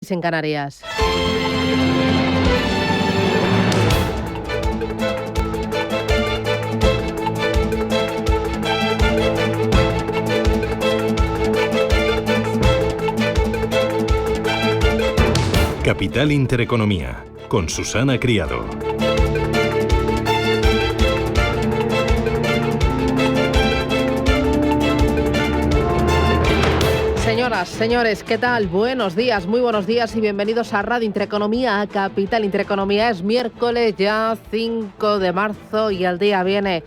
En Canarias. Capital Intereconomía, con Susana Criado. Señoras, señores, ¿qué tal? Buenos días, muy buenos días y bienvenidos a Radio Intereconomía, a Capital Intereconomía. Es miércoles ya 5 de marzo y el día viene,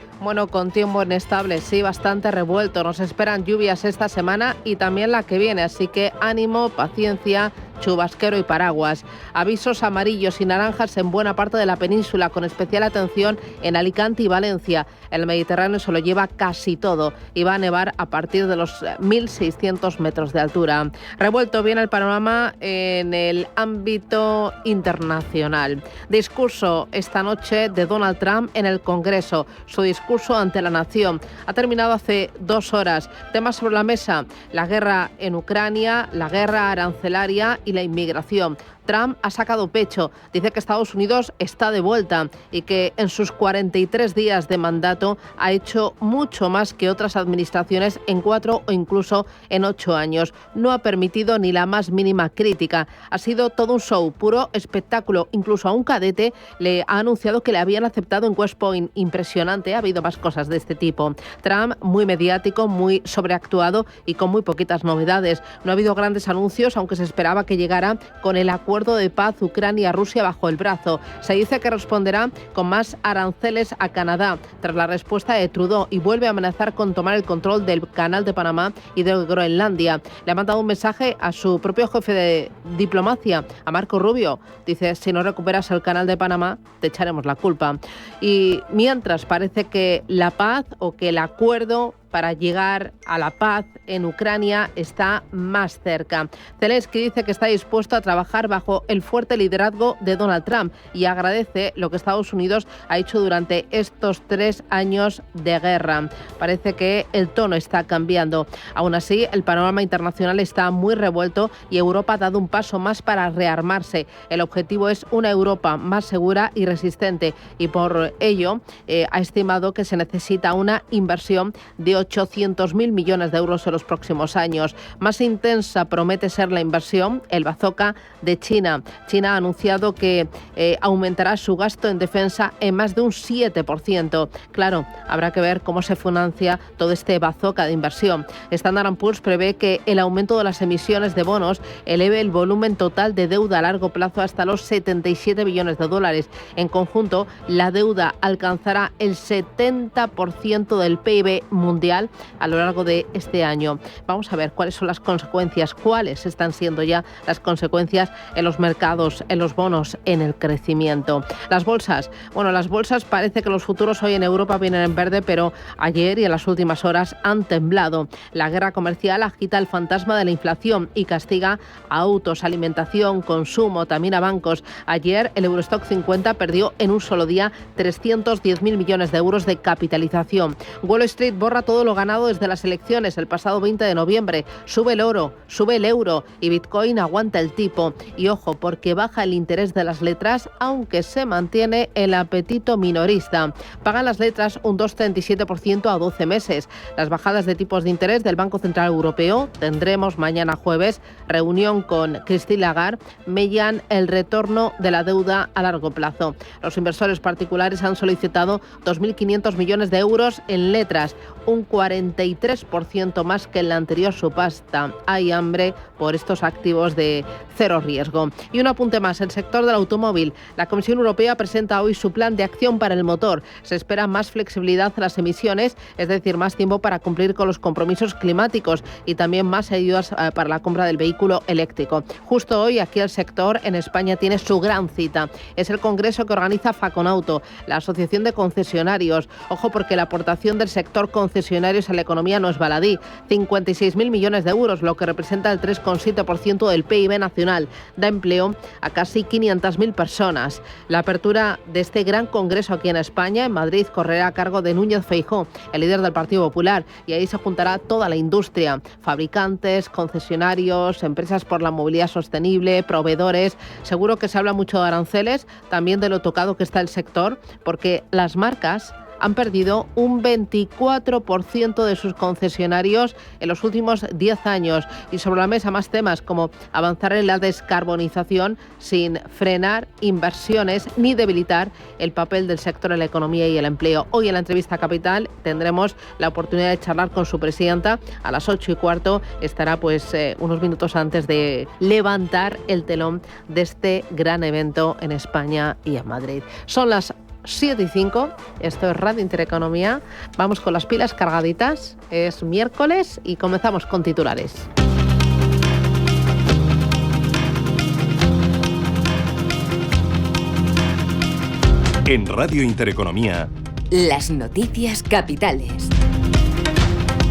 con tiempo inestable, sí, bastante revuelto. Nos esperan lluvias esta semana y también la que viene, así que ánimo, paciencia, chubasquero y paraguas. Avisos amarillos y naranjas en buena parte de la península, con especial atención en Alicante y Valencia. El Mediterráneo se lo lleva casi todo y va a nevar a partir de los 1.600 metros de altura. Revuelto viene el panorama en el ámbito internacional. Discurso esta noche de Donald Trump en el Congreso. Su discurso ante la nación ha terminado hace 2 horas. Temas sobre la mesa: la guerra en Ucrania, la guerra arancelaria y la inmigración. Trump ha sacado pecho, dice que Estados Unidos está de vuelta y que en sus 43 días de mandato ha hecho mucho más que otras administraciones en 4 o incluso en 8 años. No ha permitido ni la más mínima crítica. Ha sido todo un show, puro espectáculo. Incluso a un cadete le ha anunciado que le habían aceptado en West Point. Impresionante, ha habido más cosas de este tipo. Trump muy mediático, muy sobreactuado y con muy poquitas novedades. No ha habido grandes anuncios, aunque se esperaba que llegara con el acuerdo de paz Ucrania-Rusia bajo el brazo. Se dice que responderá con más aranceles a Canadá tras la respuesta de Trudeau y vuelve a amenazar con tomar el control del Canal de Panamá y de Groenlandia. Le ha mandado un mensaje a su propio jefe de diplomacia, a Marco Rubio. Dice: si no recuperas el Canal de Panamá, te echaremos la culpa. Y mientras parece que la paz o que el acuerdo para llegar a la paz en Ucrania está más cerca. Zelensky dice que está dispuesto a trabajar bajo el fuerte liderazgo de Donald Trump y agradece lo que Estados Unidos ha hecho durante estos 3 años de guerra. Parece que el tono está cambiando. Aún así, el panorama internacional está muy revuelto y Europa ha dado un paso más para rearmarse. El objetivo es una Europa más segura y resistente y por ello ha estimado que se necesita una inversión de 800.000 millones de euros en los próximos años. Más intensa promete ser la inversión, el bazooka de China. China ha anunciado que aumentará su gasto en defensa en más de un 7%. Claro, habrá que ver cómo se financia todo este bazooka de inversión. Standard & Poor's prevé que el aumento de las emisiones de bonos eleve el volumen total de deuda a largo plazo hasta los 77 billones de dólares. En conjunto, la deuda alcanzará el 70% del PIB mundial a lo largo de este año. Vamos a ver cuáles son las consecuencias, cuáles están siendo ya las consecuencias en los mercados, en los bonos, en el crecimiento. Las bolsas, las bolsas parece que los futuros hoy en Europa vienen en verde, pero ayer y en las últimas horas han temblado. La guerra comercial agita el fantasma de la inflación y castiga a autos, alimentación, consumo, también a bancos. Ayer el Eurostock 50 perdió en un solo día 310.000 millones de euros de capitalización. Wall Street borra todo lo ganado desde las elecciones el pasado 20 de noviembre. Sube el oro, sube el euro y Bitcoin aguanta el tipo. Y ojo, porque baja el interés de las letras, aunque se mantiene el apetito minorista. Pagan las letras un 2,37% a 12 meses. Las bajadas de tipos de interés del Banco Central Europeo, tendremos mañana jueves reunión con Christine Lagarde, mellan el retorno de la deuda a largo plazo. Los inversores particulares han solicitado 2.500 millones de euros en letras, un 43% más que en la anterior subasta. Hay hambre por estos activos de cero riesgo. Y un apunte más, el sector del automóvil. La Comisión Europea presenta hoy su plan de acción para el motor. Se espera más flexibilidad en las emisiones, es decir, más tiempo para cumplir con los compromisos climáticos y también más ayudas para la compra del vehículo eléctrico. Justo hoy aquí el sector en España tiene su gran cita. Es el congreso que organiza Faconauto, la asociación de concesionarios. Ojo, porque la aportación del sector concesionario concesionarios en la economía no es baladí. 56.000 millones de euros, lo que representa el 3,7% del PIB nacional. Da empleo a casi 500.000 personas. La apertura de este gran congreso aquí en España, en Madrid, correrá a cargo de Núñez Feijóo, el líder del Partido Popular, y ahí se juntará toda la industria, fabricantes, concesionarios, empresas por la movilidad sostenible, proveedores. Seguro que se habla mucho de aranceles, también de lo tocado que está el sector, porque las marcas han perdido un 24% de sus concesionarios en los últimos 10 años. Y sobre la mesa más temas como avanzar en la descarbonización sin frenar inversiones ni debilitar el papel del sector en la economía y el empleo. Hoy en la entrevista Capital tendremos la oportunidad de charlar con su presidenta. A las 8:15 estará unos minutos antes de levantar el telón de este gran evento en España y en Madrid. Son las 7:05, esto es Radio Intereconomía. Vamos con las pilas cargaditas. Es miércoles y comenzamos con titulares. En Radio Intereconomía, las noticias capitales.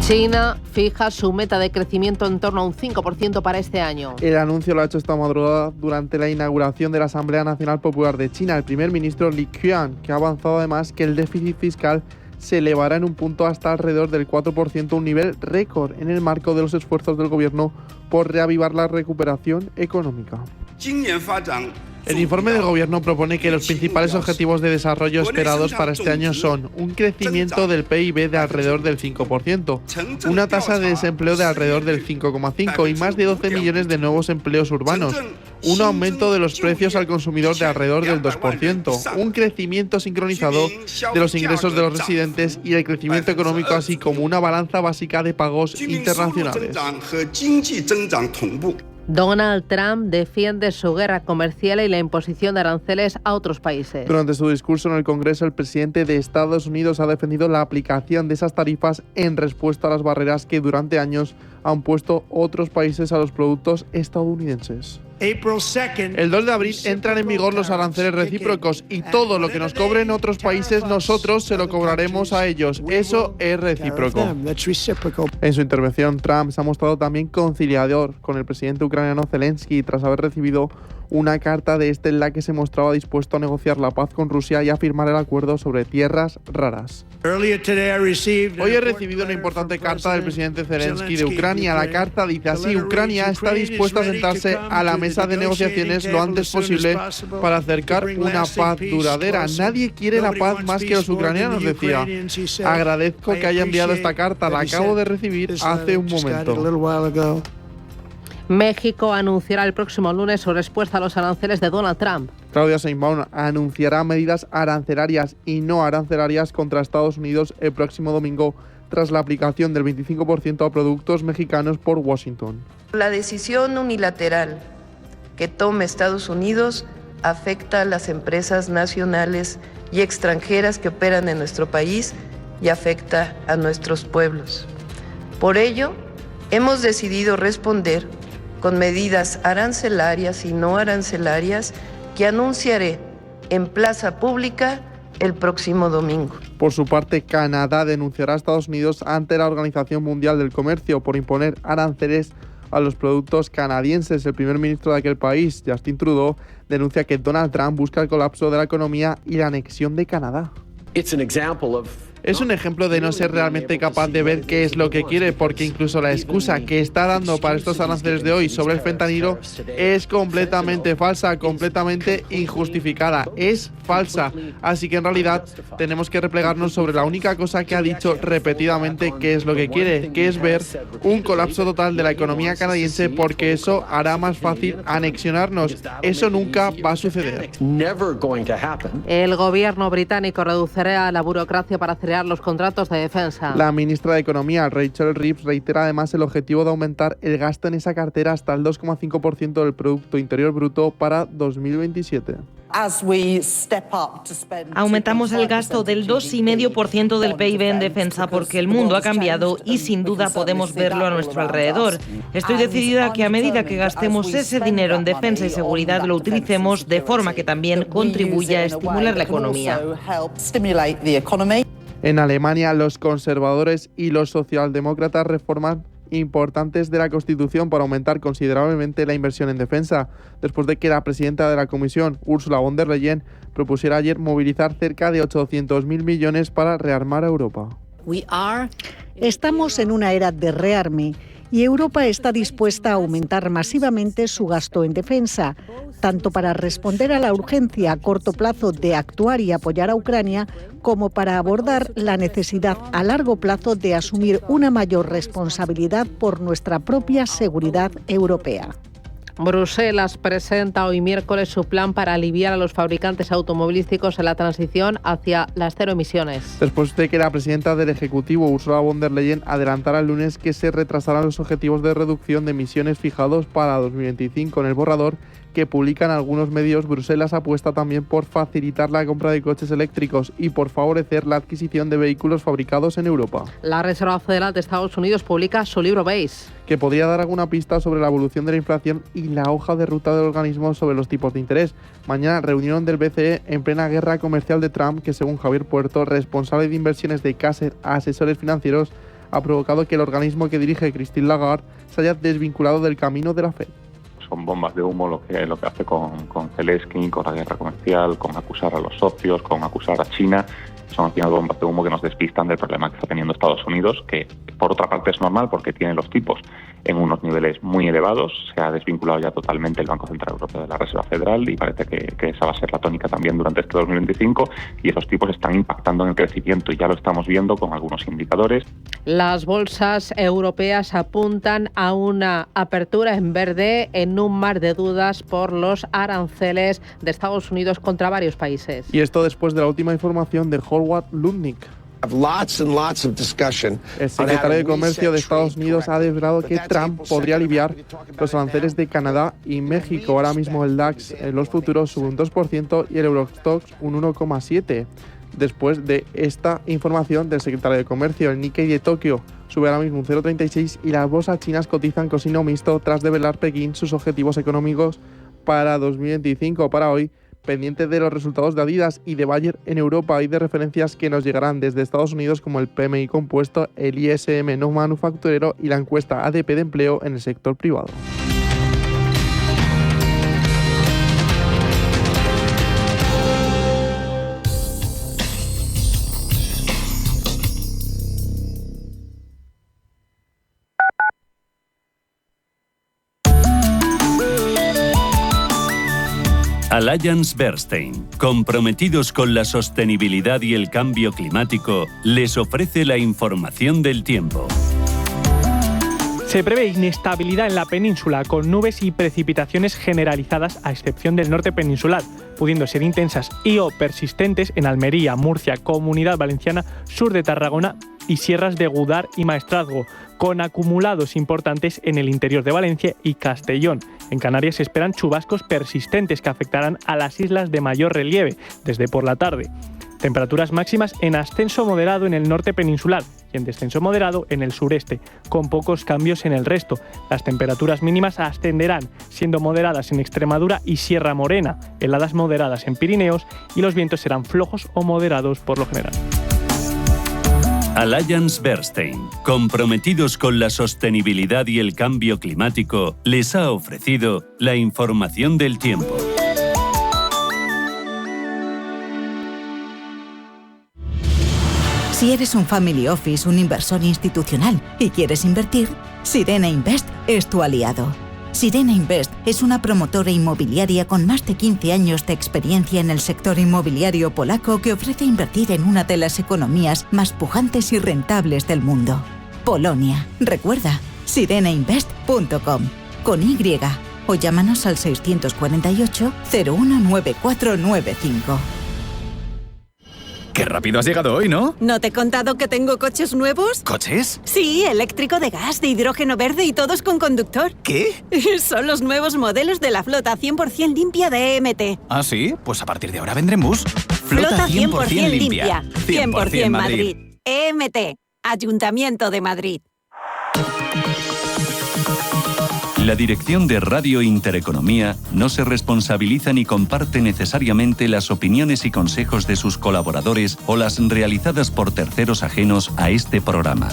China fija su meta de crecimiento en torno a un 5% para este año. El anuncio lo ha hecho esta madrugada durante la inauguración de la Asamblea Nacional Popular de China. El primer ministro Li Qiang, que ha avanzado además que el déficit fiscal se elevará en un punto hasta alrededor del 4%, un nivel récord en el marco de los esfuerzos del gobierno por reavivar la recuperación económica. El informe del Gobierno propone que los principales objetivos de desarrollo esperados para este año son un crecimiento del PIB de alrededor del 5%, una tasa de desempleo de alrededor del 5,5% y más de 12 millones de nuevos empleos urbanos, un aumento de los precios al consumidor de alrededor del 2%, un crecimiento sincronizado de los ingresos de los residentes y el crecimiento económico, así como una balanza básica de pagos internacionales. Donald Trump defiende su guerra comercial y la imposición de aranceles a otros países. Durante su discurso en el Congreso, el presidente de Estados Unidos ha defendido la aplicación de esas tarifas en respuesta a las barreras que durante años han puesto otros países a los productos estadounidenses. El 2 de abril entran en vigor los aranceles recíprocos y todo lo que nos cobren otros países nosotros se lo cobraremos a ellos. Eso es recíproco. En su intervención, Trump se ha mostrado también conciliador con el presidente ucraniano Zelensky tras haber recibido una carta de este en la que se mostraba dispuesto a negociar la paz con Rusia y a firmar el acuerdo sobre tierras raras. Hoy he recibido una importante carta del presidente Zelensky de Ucrania. La carta dice así: Ucrania está dispuesta a sentarse a la mesa de negociaciones lo antes posible para acercar una paz duradera. Nadie quiere la paz más que los ucranianos, decía. Agradezco que haya enviado esta carta, la acabo de recibir hace un momento. México anunciará el próximo lunes su respuesta a los aranceles de Donald Trump. Claudia Sheinbaum anunciará medidas arancelarias y no arancelarias contra Estados Unidos el próximo domingo tras la aplicación del 25% a productos mexicanos por Washington. La decisión unilateral que tome Estados Unidos afecta a las empresas nacionales y extranjeras que operan en nuestro país y afecta a nuestros pueblos. Por ello, hemos decidido responder con medidas arancelarias y no arancelarias que anunciaré en plaza pública el próximo domingo. Por su parte, Canadá denunciará a Estados Unidos ante la Organización Mundial del Comercio por imponer aranceles a los productos canadienses. El primer ministro de aquel país, Justin Trudeau, denuncia que Donald Trump busca el colapso de la economía y la anexión de Canadá. Es un ejemplo de no ser realmente capaz de ver qué es lo que quiere, porque incluso la excusa que está dando para estos aranceles de hoy sobre el fentanilo es completamente falsa, completamente injustificada, es falsa. Así que en realidad tenemos que replegarnos sobre la única cosa que ha dicho repetidamente que es lo que quiere, que es ver un colapso total de la economía canadiense, porque eso hará más fácil anexionarnos. Eso nunca va a suceder. El gobierno británico reducirá la burocracia para acelerar los contratos de defensa. La ministra de Economía, Rachel Reeves, reitera además el objetivo de aumentar el gasto en esa cartera hasta el 2,5% del Producto Interior Bruto para 2027. Aumentamos el gasto del 2,5% del PIB en defensa porque el mundo ha cambiado y sin duda podemos verlo a nuestro alrededor. Estoy decidida a que a medida que gastemos ese dinero en defensa y seguridad lo utilicemos de forma que también contribuya a estimular la economía. En Alemania, los conservadores y los socialdemócratas reforman importantes de la Constitución para aumentar considerablemente la inversión en defensa, después de que la presidenta de la Comisión, Ursula von der Leyen, propusiera ayer movilizar cerca de 800.000 millones para rearmar a Europa. Estamos en una era de rearme y Europa está dispuesta a aumentar masivamente su gasto en defensa, tanto para responder a la urgencia a corto plazo de actuar y apoyar a Ucrania, como para abordar la necesidad a largo plazo de asumir una mayor responsabilidad por nuestra propia seguridad europea. Bruselas presenta hoy miércoles su plan para aliviar a los fabricantes automovilísticos en la transición hacia las cero emisiones. Después de que la presidenta del Ejecutivo, Ursula von der Leyen, adelantara el lunes que se retrasarán los objetivos de reducción de emisiones fijados para 2025 en el borrador que publican algunos medios, Bruselas apuesta también por facilitar la compra de coches eléctricos y por favorecer la adquisición de vehículos fabricados en Europa. La Reserva Federal de Estados Unidos publica su libro Base, que podría dar alguna pista sobre la evolución de la inflación y la hoja de ruta del organismo sobre los tipos de interés. Mañana, reunión del BCE en plena guerra comercial de Trump, que según Javier Puerto, responsable de inversiones de Caser Asesores Financieros, ha provocado que el organismo que dirige Christine Lagarde se haya desvinculado del camino de la Fed. Son bombas de humo lo que hace con Zelensky, con la guerra comercial, con acusar a los socios, con acusar a China. Son al final bombas de humo que nos despistan del problema que está teniendo Estados Unidos, que por otra parte es normal porque tiene los tipos en unos niveles muy elevados. Se ha desvinculado ya totalmente el Banco Central Europeo de la Reserva Federal y parece que esa va a ser la tónica también durante este 2025, y esos tipos están impactando en el crecimiento y ya lo estamos viendo con algunos indicadores. Las bolsas europeas apuntan a una apertura en verde en un mar de dudas por los aranceles de Estados Unidos contra varios países. Y esto después de la última información de Howard Lutnick. El secretario de Comercio de Estados Unidos ha desvelado que Trump podría aliviar los aranceles de Canadá y México. Ahora mismo el DAX en los futuros sube un 2% y el Eurostoxx un 1,7%. Después de esta información del secretario de Comercio, el Nikkei de Tokio sube ahora mismo un 0,36 y las bolsas chinas cotizan con signo mixto tras develar Pekín sus objetivos económicos para 2025. Para hoy, pendiente de los resultados de Adidas y de Bayer en Europa y de referencias que nos llegarán desde Estados Unidos como el PMI compuesto, el ISM no manufacturero y la encuesta ADP de empleo en el sector privado. Allianz Bernstein, comprometidos con la sostenibilidad y el cambio climático, les ofrece la información del tiempo. Se prevé inestabilidad en la península, con nubes y precipitaciones generalizadas a excepción del norte peninsular, pudiendo ser intensas y o persistentes en Almería, Murcia, Comunidad Valenciana, sur de Tarragona y sierras de Gudar y Maestrazgo, con acumulados importantes en el interior de Valencia y Castellón. En Canarias se esperan chubascos persistentes que afectarán a las islas de mayor relieve desde por la tarde. Temperaturas máximas en ascenso moderado en el norte peninsular y en descenso moderado en el sureste, con pocos cambios en el resto. Las temperaturas mínimas ascenderán, siendo moderadas en Extremadura y Sierra Morena, heladas moderadas en Pirineos, y los vientos serán flojos o moderados por lo general. Allianz Bernstein, comprometidos con la sostenibilidad y el cambio climático, les ha ofrecido la información del tiempo. Si eres un family office, un inversor institucional y quieres invertir, Sirena Invest es tu aliado. Sirena Invest es una promotora inmobiliaria con más de 15 años de experiencia en el sector inmobiliario polaco que ofrece invertir en una de las economías más pujantes y rentables del mundo. Polonia. Recuerda, sirenainvest.com con Y o llámanos al 648 019495. ¡Qué rápido has llegado hoy!, ¿no? ¿No te he contado que tengo coches nuevos? ¿Coches? Sí, eléctrico, de gas, de hidrógeno verde y todos con conductor. ¿Qué? Son los nuevos modelos de la flota 100% limpia de EMT. ¿Ah, sí? Pues a partir de ahora vendré en bus. Flota 100% limpia. 100% Madrid. EMT. Ayuntamiento de Madrid. La dirección de Radio Intereconomía no se responsabiliza ni comparte necesariamente las opiniones y consejos de sus colaboradores o las realizadas por terceros ajenos a este programa.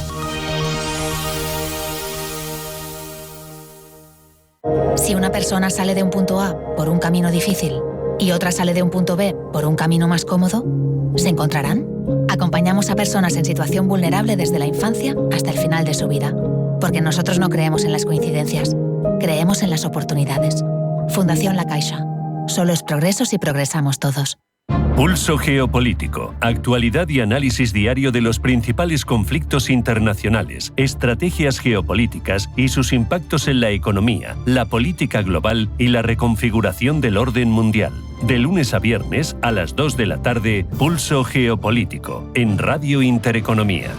Si una persona sale de un punto A por un camino difícil y otra sale de un punto B por un camino más cómodo, ¿se encontrarán? Acompañamos a personas en situación vulnerable desde la infancia hasta el final de su vida. Porque nosotros no creemos en las coincidencias, creemos en las oportunidades. Fundación La Caixa. Solo es progreso si progresamos todos. Pulso Geopolítico. Actualidad y análisis diario de los principales conflictos internacionales, estrategias geopolíticas y sus impactos en la economía, la política global y la reconfiguración del orden mundial. De lunes a viernes a las 2 de la tarde, Pulso Geopolítico, en Radio Intereconomía.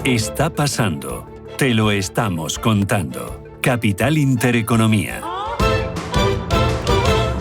Está pasando. Te lo estamos contando. Capital Intereconomía.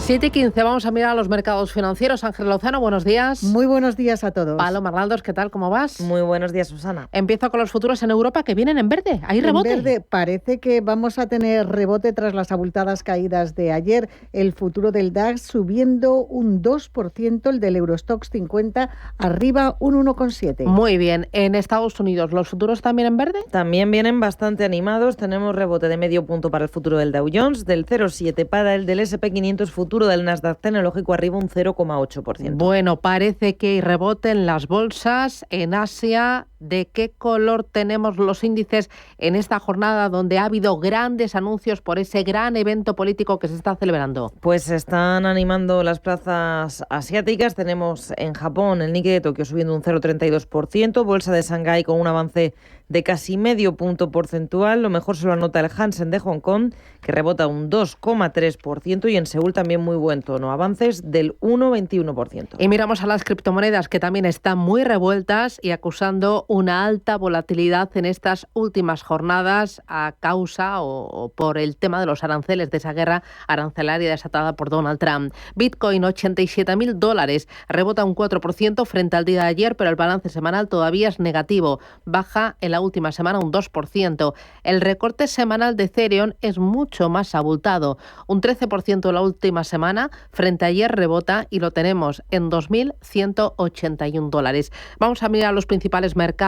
7:15, vamos a mirar a los mercados financieros. Ángel Lozano, buenos días. Muy buenos días a todos. Paloma Arnaldos, ¿qué tal? ¿Cómo vas? Muy buenos días, Susana. Empiezo con los futuros en Europa que vienen en verde. ¿Hay rebote? En verde parece que vamos a tener rebote tras las abultadas caídas de ayer. El futuro del DAX subiendo un 2%, el del Eurostoxx 50 arriba un 1,7%. Muy bien. En Estados Unidos, ¿los futuros también en verde? También vienen bastante animados. Tenemos rebote de medio punto para el futuro del Dow Jones, del 0,7 para el del S&P 500 futuro del Nasdaq tecnológico arriba un 0,8%. Bueno, parece que hay rebote en las bolsas en Asia. ¿De qué color tenemos los índices en esta jornada donde ha habido grandes anuncios por ese gran evento político que se está celebrando? Pues se están animando las plazas asiáticas. Tenemos en Japón el Nikkei de Tokio subiendo un 0,32%, bolsa de Shanghái con un avance de casi medio punto porcentual. Lo mejor se lo anota el Hansen de Hong Kong, que rebota un 2,3%, y en Seúl también muy buen tono, avances del 1,21%. Y miramos a las criptomonedas, que también están muy revueltas y acusando una alta volatilidad en estas últimas jornadas a causa o por el tema de los aranceles, de esa guerra arancelaria desatada por Donald Trump. Bitcoin, $87.000, rebota un 4% frente al día de ayer, pero el balance semanal todavía es negativo, baja en la última semana un 2%. El recorte semanal de Ethereum es mucho más abultado, un 13% en la última semana, frente a ayer rebota y lo tenemos en $2.181. Vamos a mirar los principales mercados,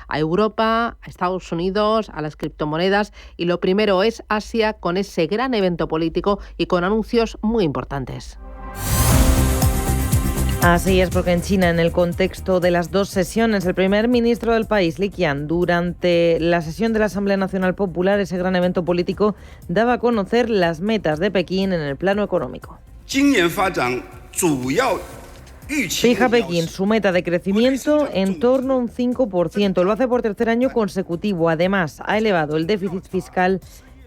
a Europa, a Estados Unidos, a las criptomonedas, y lo primero es Asia, con ese gran evento político y con anuncios muy importantes. Así es, porque en China, en el contexto de las dos sesiones, el primer ministro del país, Li Qiang, durante la sesión de la Asamblea Nacional Popular, ese gran evento político, daba a conocer las metas de Pekín en el plano económico. Fija Pekín su meta de crecimiento en torno a un 5%. Lo hace por tercer año consecutivo. Además, ha elevado el déficit fiscal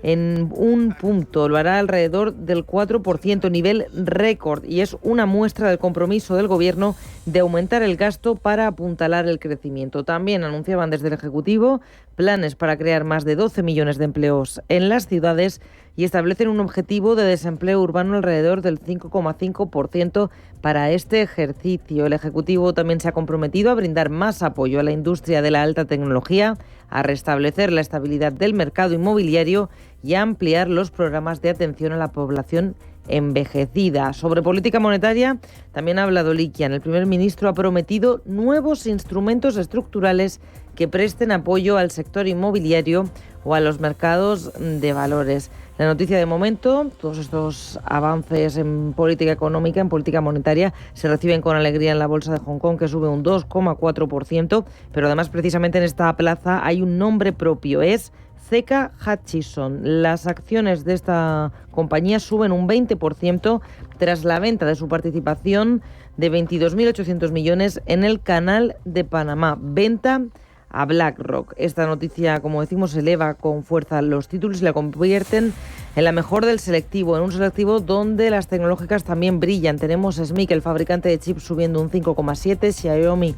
en un punto, lo hará alrededor del 4%, nivel récord, y es una muestra del compromiso del Gobierno de aumentar el gasto para apuntalar el crecimiento. También anunciaban desde el Ejecutivo planes para crear más de 12 millones de empleos en las ciudades y establecen un objetivo de desempleo urbano alrededor del 5,5% para este ejercicio. El Ejecutivo también se ha comprometido a brindar más apoyo a la industria de la alta tecnología, a restablecer la estabilidad del mercado inmobiliario y a ampliar los programas de atención a la población envejecida. Sobre política monetaria también ha hablado Li Qiang. El primer ministro ha prometido nuevos instrumentos estructurales que presten apoyo al sector inmobiliario o a los mercados de valores. La noticia de momento, todos estos avances en política económica, en política monetaria, se reciben con alegría en la bolsa de Hong Kong, que sube un 2,4%, pero además precisamente en esta plaza hay un nombre propio, es CK Hutchison. Las acciones de esta compañía suben un 20% tras la venta de su participación de 22.800 millones en el Canal de Panamá. Venta a BlackRock. Esta noticia, como decimos, eleva con fuerza los títulos y la convierten en la mejor del selectivo, en un selectivo donde las tecnológicas también brillan. Tenemos SMIC, el fabricante de chips, subiendo un 5,7%, Xiaomi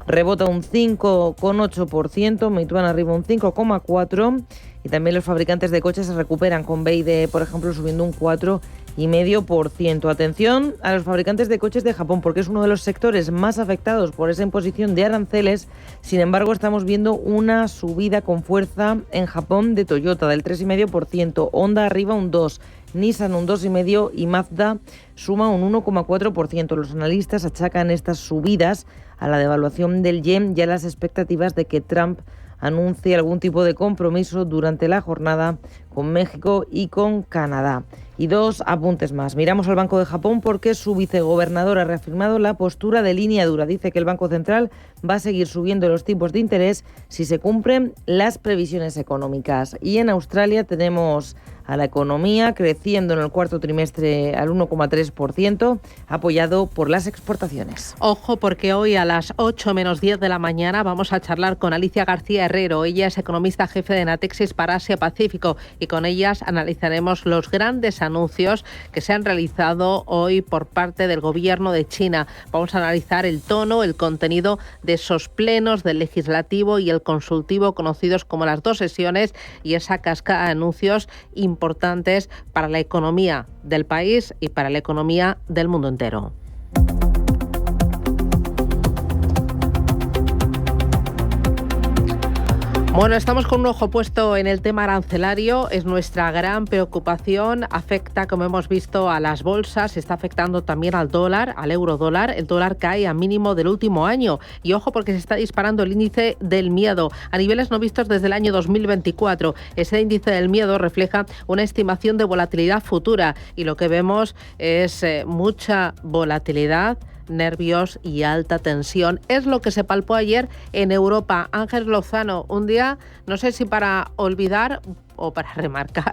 rebota un 5,8%, Meituan arriba un 5,4%, y también los fabricantes de coches se recuperan, con BYD, por ejemplo, subiendo un 4,5%. Atención a los fabricantes de coches de Japón, porque es uno de los sectores más afectados por esa imposición de aranceles. Sin embargo, estamos viendo una subida con fuerza en Japón de Toyota del 3,5%, Honda arriba un 2%, Nissan un 2,5% y Mazda suma un 1,4%. Los analistas achacan estas subidas a la devaluación del yen y a las expectativas de que Trump anuncie algún tipo de compromiso durante la jornada con México y con Canadá. Y 2 apuntes más. Miramos al Banco de Japón porque su vicegobernador ha reafirmado la postura de línea dura. Dice que el Banco Central va a seguir subiendo los tipos de interés si se cumplen las previsiones económicas. Y en Australia tenemos a la economía creciendo en el cuarto trimestre al 1,3%, apoyado por las exportaciones. Ojo, porque hoy a las 8 menos 10 de la mañana vamos a charlar con Alicia García Herrero. Ella es economista jefe de Natixis para Asia-Pacífico y con ellas analizaremos los grandes anuncios que se han realizado hoy por parte del gobierno de China. Vamos a analizar el tono, el contenido de esos plenos del legislativo y el consultivo, conocidos como las 2 sesiones, y esa cascada de anuncios importantes para la economía del país y para la economía del mundo entero. Bueno, estamos con un ojo puesto en el tema arancelario, es nuestra gran preocupación, afecta, como hemos visto, a las bolsas, está afectando también al dólar, al eurodólar. El dólar cae a mínimo del último año y ojo porque se está disparando el índice del miedo a niveles no vistos desde el año 2024. Ese índice del miedo refleja una estimación de volatilidad futura y lo que vemos es mucha volatilidad, nervios y alta tensión. Es lo que se palpó ayer en Europa. Ángel Lozano, un día, no sé si para olvidar o para remarcar.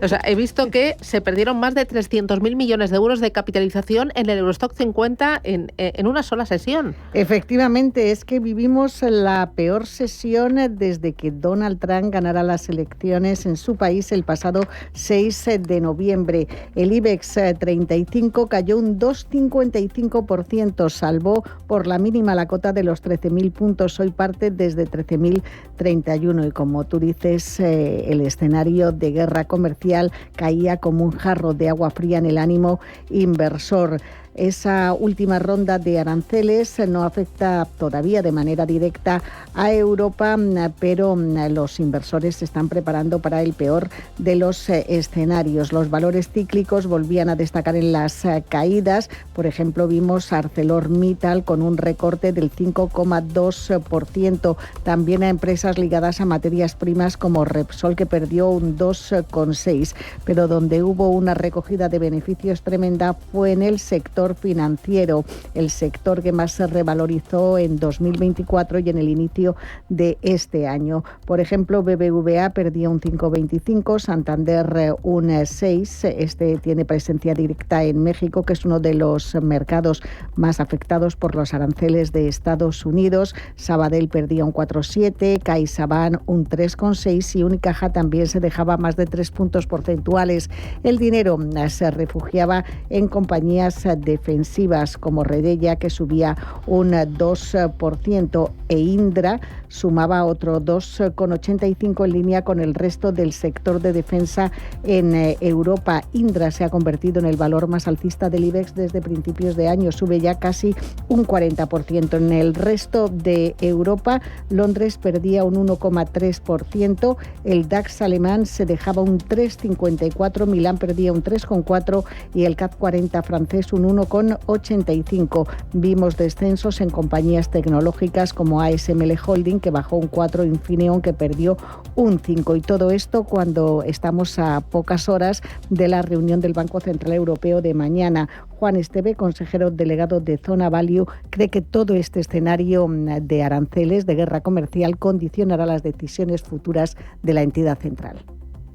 O sea, he visto que se perdieron más de 300.000 millones de euros de capitalización en el Eurostock 50 en una sola sesión. Efectivamente, es que vivimos la peor sesión desde que Donald Trump ganara las elecciones en su país el pasado 6 de noviembre. El IBEX 35 cayó un 2,55%, salvó por la mínima la cota de los 13.000 puntos, hoy parte desde 13.031 y como tú dices, el escenario de guerra comercial caía como un jarro de agua fría en el ánimo inversor. Esa última ronda de aranceles no afecta todavía de manera directa a Europa, pero los inversores se están preparando para el peor de los escenarios. Los valores cíclicos volvían a destacar en las caídas. Por ejemplo, vimos a ArcelorMittal con un recorte del 5,2%. También a empresas ligadas a materias primas como Repsol, que perdió un 2,6%. Pero donde hubo una recogida de beneficios tremenda fue en el sector financiero, el sector que más se revalorizó en 2024 y en el inicio de este año. Por ejemplo, BBVA perdía un 5,25%, Santander un 6%. Este tiene presencia directa en México, que es uno de los mercados más afectados por los aranceles de Estados Unidos. Sabadell perdía un 4,7%, CaixaBank un 3,6% y Unicaja también se dejaba más de 3 puntos porcentuales. El dinero se refugiaba en compañías defensivas como Redella, que subía un 2%, e Indra sumaba otro 2,85% en línea con el resto del sector de defensa en Europa. Indra se ha convertido en el valor más alcista del IBEX desde principios de año, sube ya casi un 40%. En el resto de Europa, Londres perdía un 1,3%, el DAX alemán se dejaba un 3,54%, Milán perdía un 3,4% y el CAC 40 francés un 1,85%. Vimos descensos en compañías tecnológicas como ASML Holding, que bajó un 4%, Infineon, que perdió un 5%. Y todo esto cuando estamos a pocas horas de la reunión del Banco Central Europeo de mañana. Juan Esteve, consejero delegado de Zona Value, cree que todo este escenario de aranceles, de guerra comercial, condicionará las decisiones futuras de la entidad central.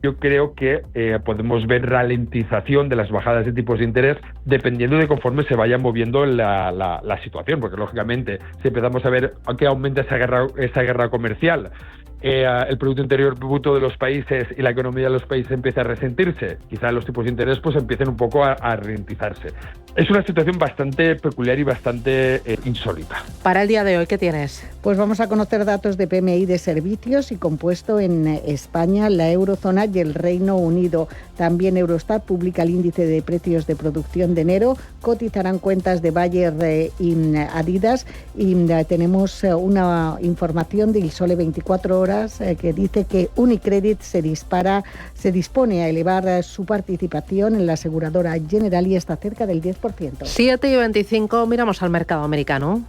Yo creo que podemos ver ralentización de las bajadas de tipos de interés dependiendo de conforme se vaya moviendo la situación, porque lógicamente si empezamos a ver que aumenta esa guerra comercial, el Producto Interior Bruto de los países y la economía de los países empieza a resentirse, quizá los tipos de interés pues empiecen un poco a ralentizarse. Es una situación bastante peculiar y bastante insólita. Para el día de hoy, ¿qué tienes? Pues vamos a conocer datos de PMI de servicios y compuesto en España, la eurozona y el Reino Unido. También Eurostat publica el índice de precios de producción de enero, cotizarán cuentas de Bayer y Adidas y tenemos una información del Sole 24 Horas que dice que Unicredit se dispone a elevar su participación en la aseguradora General y está cerca del 10%. 7:25, miramos al mercado americano.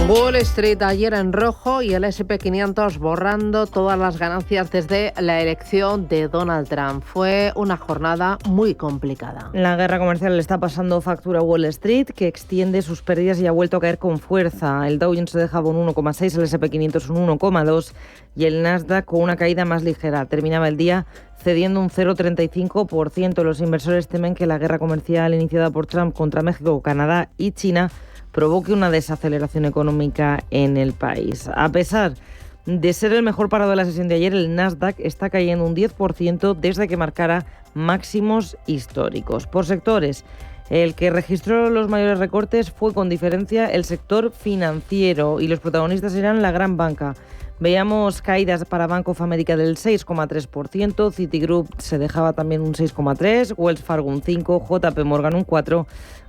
Wall Street ayer en rojo y el S&P 500 borrando todas las ganancias desde la elección de Donald Trump. Fue una jornada muy complicada. La guerra comercial le está pasando factura a Wall Street, que extiende sus pérdidas y ha vuelto a caer con fuerza. El Dow Jones se dejaba un 1,6, el S&P 500 un 1,2 y el Nasdaq con una caída más ligera. Terminaba el día cediendo un 0,35%. Los inversores temen que la guerra comercial iniciada por Trump contra México, Canadá y China provoque una desaceleración económica en el país. A pesar de ser el mejor parado de la sesión de ayer, el Nasdaq está cayendo un 10% desde que marcara máximos históricos. Por sectores, el que registró los mayores recortes fue con diferencia el sector financiero y los protagonistas eran la gran banca. Veíamos caídas para Bank of America del 6,3%, Citigroup se dejaba también un 6,3%, Wells Fargo un 5%, JP Morgan un 4%,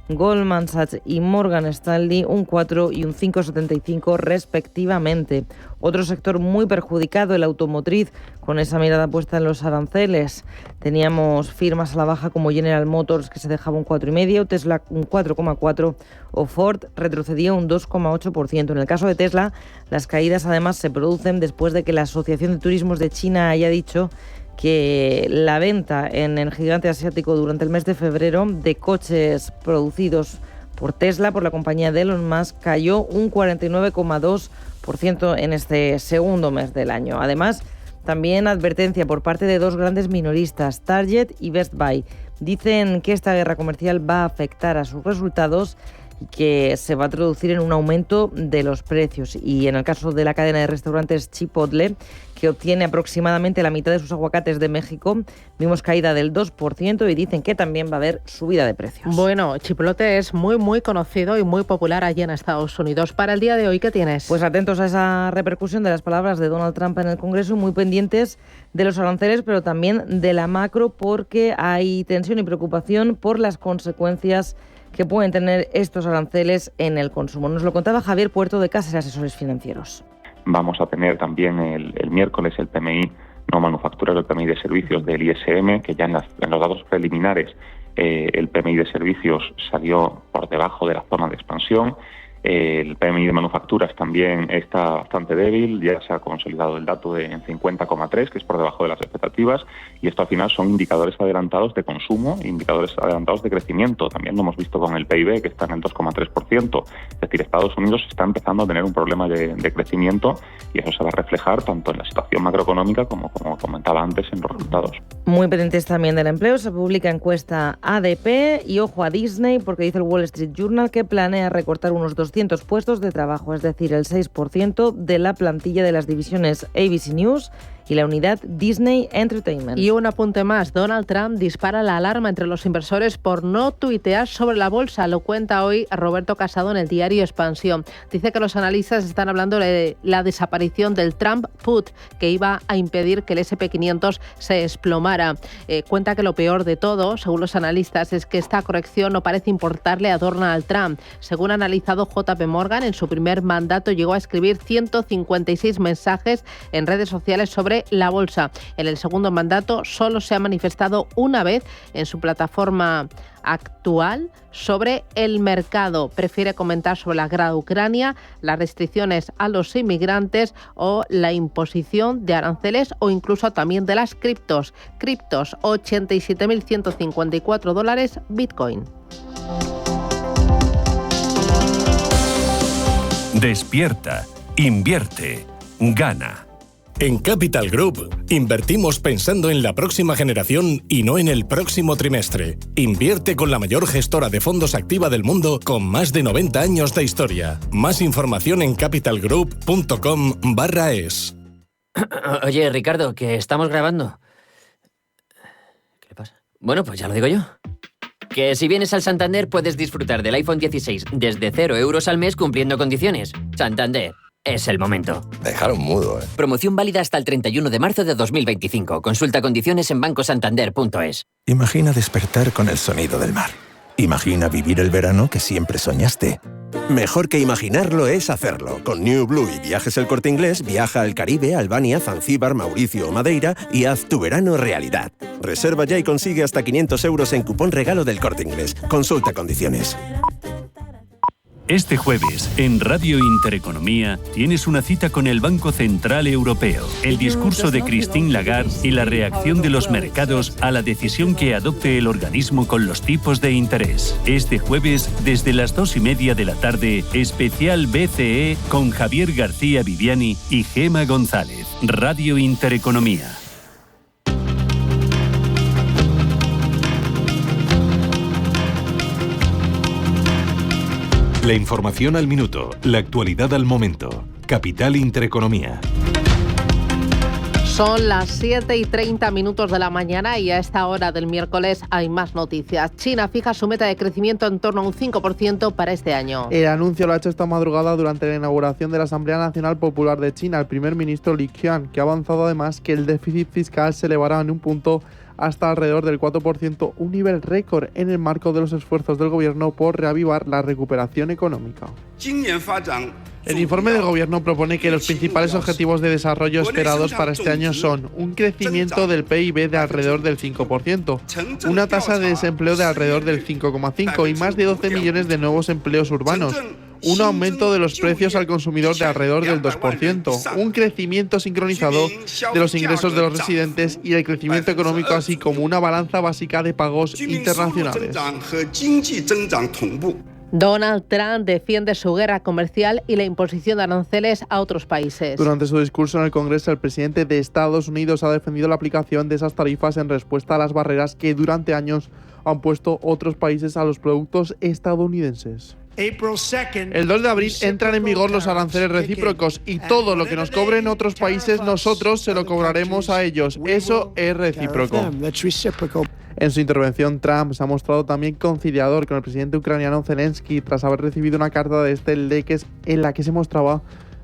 Goldman Sachs y Morgan Stanley un 4 y un 5,75 respectivamente. Otro sector muy perjudicado, el automotriz, con esa mirada puesta en los aranceles. Teníamos firmas a la baja como General Motors, que se dejaba un 4,5, Tesla un 4,4 o Ford retrocedía un 2,8%. En el caso de Tesla, las caídas además se producen después de que la Asociación de Turismos de China haya dicho que la venta en el gigante asiático durante el mes de febrero de coches producidos por Tesla, por la compañía de Elon Musk, cayó un 49,2% en este segundo mes del año. Además, también advertencia por parte de dos grandes minoristas, Target y Best Buy. Dicen que esta guerra comercial va a afectar a sus resultados y que se va a traducir en un aumento de los precios. Y en el caso de la cadena de restaurantes Chipotle, que obtiene aproximadamente la mitad de sus aguacates de México, vimos caída del 2% y dicen que también va a haber subida de precios. Bueno, Chipotle es muy conocido y muy popular allí en Estados Unidos. Para el día de hoy, ¿qué tienes? Pues atentos a esa repercusión de las palabras de Donald Trump en el Congreso, muy pendientes de los aranceles, pero también de la macro, porque hay tensión y preocupación por las consecuencias que pueden tener estos aranceles en el consumo. Nos lo contaba Javier Puerto de Caser Asesores Financieros. Vamos a tener también el miércoles el PMI no manufacturero, el PMI de servicios del ISM, que ya en los datos preliminares el PMI de servicios salió por debajo de la zona de expansión. El PMI de manufacturas también está bastante débil, ya se ha consolidado el dato en 50,3, que es por debajo de las expectativas, y esto al final son indicadores adelantados de consumo, indicadores adelantados de crecimiento. También lo hemos visto con el PIB, que está en el 2,3%. Es decir, Estados Unidos está empezando a tener un problema de crecimiento y eso se va a reflejar tanto en la situación macroeconómica como comentaba antes, en los resultados. Muy pendientes también del empleo, se publica encuesta ADP y ojo a Disney, porque dice el Wall Street Journal que planea recortar unos 200 puestos de trabajo, es decir, el 6% de la plantilla de las divisiones ABC News y la unidad Disney Entertainment. Y un apunte más, Donald Trump dispara la alarma entre los inversores por no tuitear sobre la bolsa. Lo cuenta hoy Roberto Casado en el diario Expansión. Dice que los analistas están hablando de la desaparición del Trump Put, que iba a impedir que el S&P 500 se desplomara. Cuenta que lo peor de todo, según los analistas, es que esta corrección no parece importarle a Donald Trump. Según ha analizado JP Morgan, en su primer mandato llegó a escribir 156 mensajes en redes sociales sobre la bolsa. En el segundo mandato solo se ha manifestado una vez en su plataforma actual sobre el mercado. Prefiere comentar sobre la guerra de Ucrania, las restricciones a los inmigrantes o la imposición de aranceles o incluso también de las criptos. Criptos, $87.154 Bitcoin. Despierta, invierte, gana. En Capital Group invertimos pensando en la próxima generación y no en el próximo trimestre. Invierte con la mayor gestora de fondos activa del mundo con más de 90 años de historia. Más información en capitalgroup.com/es. Oye, Ricardo, que estamos grabando. ¿Qué le pasa? Bueno, pues ya lo digo yo. Que si vienes al Santander puedes disfrutar del iPhone 16 desde 0 euros al mes cumpliendo condiciones. Santander, es el momento. Dejaron mudo, ¿eh? Promoción válida hasta el 31 de marzo de 2025. Consulta condiciones en bancosantander.es. Imagina despertar con el sonido del mar. Imagina vivir el verano que siempre soñaste. Mejor que imaginarlo es hacerlo. Con New Blue y Viajes El Corte Inglés, viaja al Caribe, Albania, Zanzíbar, Mauricio o Madeira y haz tu verano realidad. Reserva ya y consigue hasta 500 euros en cupón regalo del Corte Inglés. Consulta condiciones. Este jueves, en Radio Intereconomía, tienes una cita con el Banco Central Europeo, el discurso de Christine Lagarde y la reacción de los mercados a la decisión que adopte el organismo con los tipos de interés. Este jueves, desde las 2:30 de la tarde, especial BCE con Javier García Viviani y Gema González. Radio Intereconomía. La información al minuto, la actualidad al momento. Capital Intereconomía. Son las 7:30 de la mañana y a esta hora del miércoles hay más noticias. China fija su meta de crecimiento en torno a un 5% para este año. El anuncio lo ha hecho esta madrugada durante la inauguración de la Asamblea Nacional Popular de China, el primer ministro Li Qiang, que ha avanzado además que el déficit fiscal se elevará en un punto hasta alrededor del 4%, un nivel récord en el marco de los esfuerzos del gobierno por reavivar la recuperación económica. El informe del gobierno propone que los principales objetivos de desarrollo esperados para este año son un crecimiento del PIB de alrededor del 5%, una tasa de desempleo de alrededor del 5,5% y más de 12 millones de nuevos empleos urbanos, un aumento de los precios al consumidor de alrededor del 2%, un crecimiento sincronizado de los ingresos de los residentes y el crecimiento económico, así como una balanza básica de pagos internacionales. Donald Trump defiende su guerra comercial y la imposición de aranceles a otros países. Durante su discurso en el Congreso, el presidente de Estados Unidos ha defendido la aplicación de esas tarifas en respuesta a las barreras que durante años han puesto otros países a los productos estadounidenses. El 2 de abril entran en vigor los aranceles recíprocos y todo lo que nos cobren otros países nosotros se lo cobraremos a ellos. Eso es recíproco. En su intervención, Trump se ha mostrado también conciliador con el presidente ucraniano Zelensky tras haber recibido una carta de este en la que se mostraba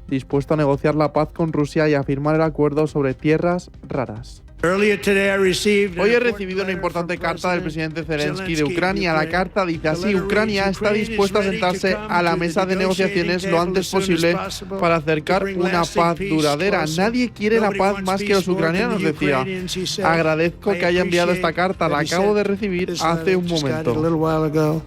dispuesto a negociar la paz con Rusia y a firmar el acuerdo sobre tierras raras. Hoy he recibido una importante carta del presidente Zelensky de Ucrania. La carta dice así: Ucrania está dispuesta a sentarse a la mesa de negociaciones lo antes posible para acercar una paz duradera. Nadie quiere la paz más que los ucranianos, decía. Agradezco que haya enviado esta carta, la acabo de recibir hace un momento.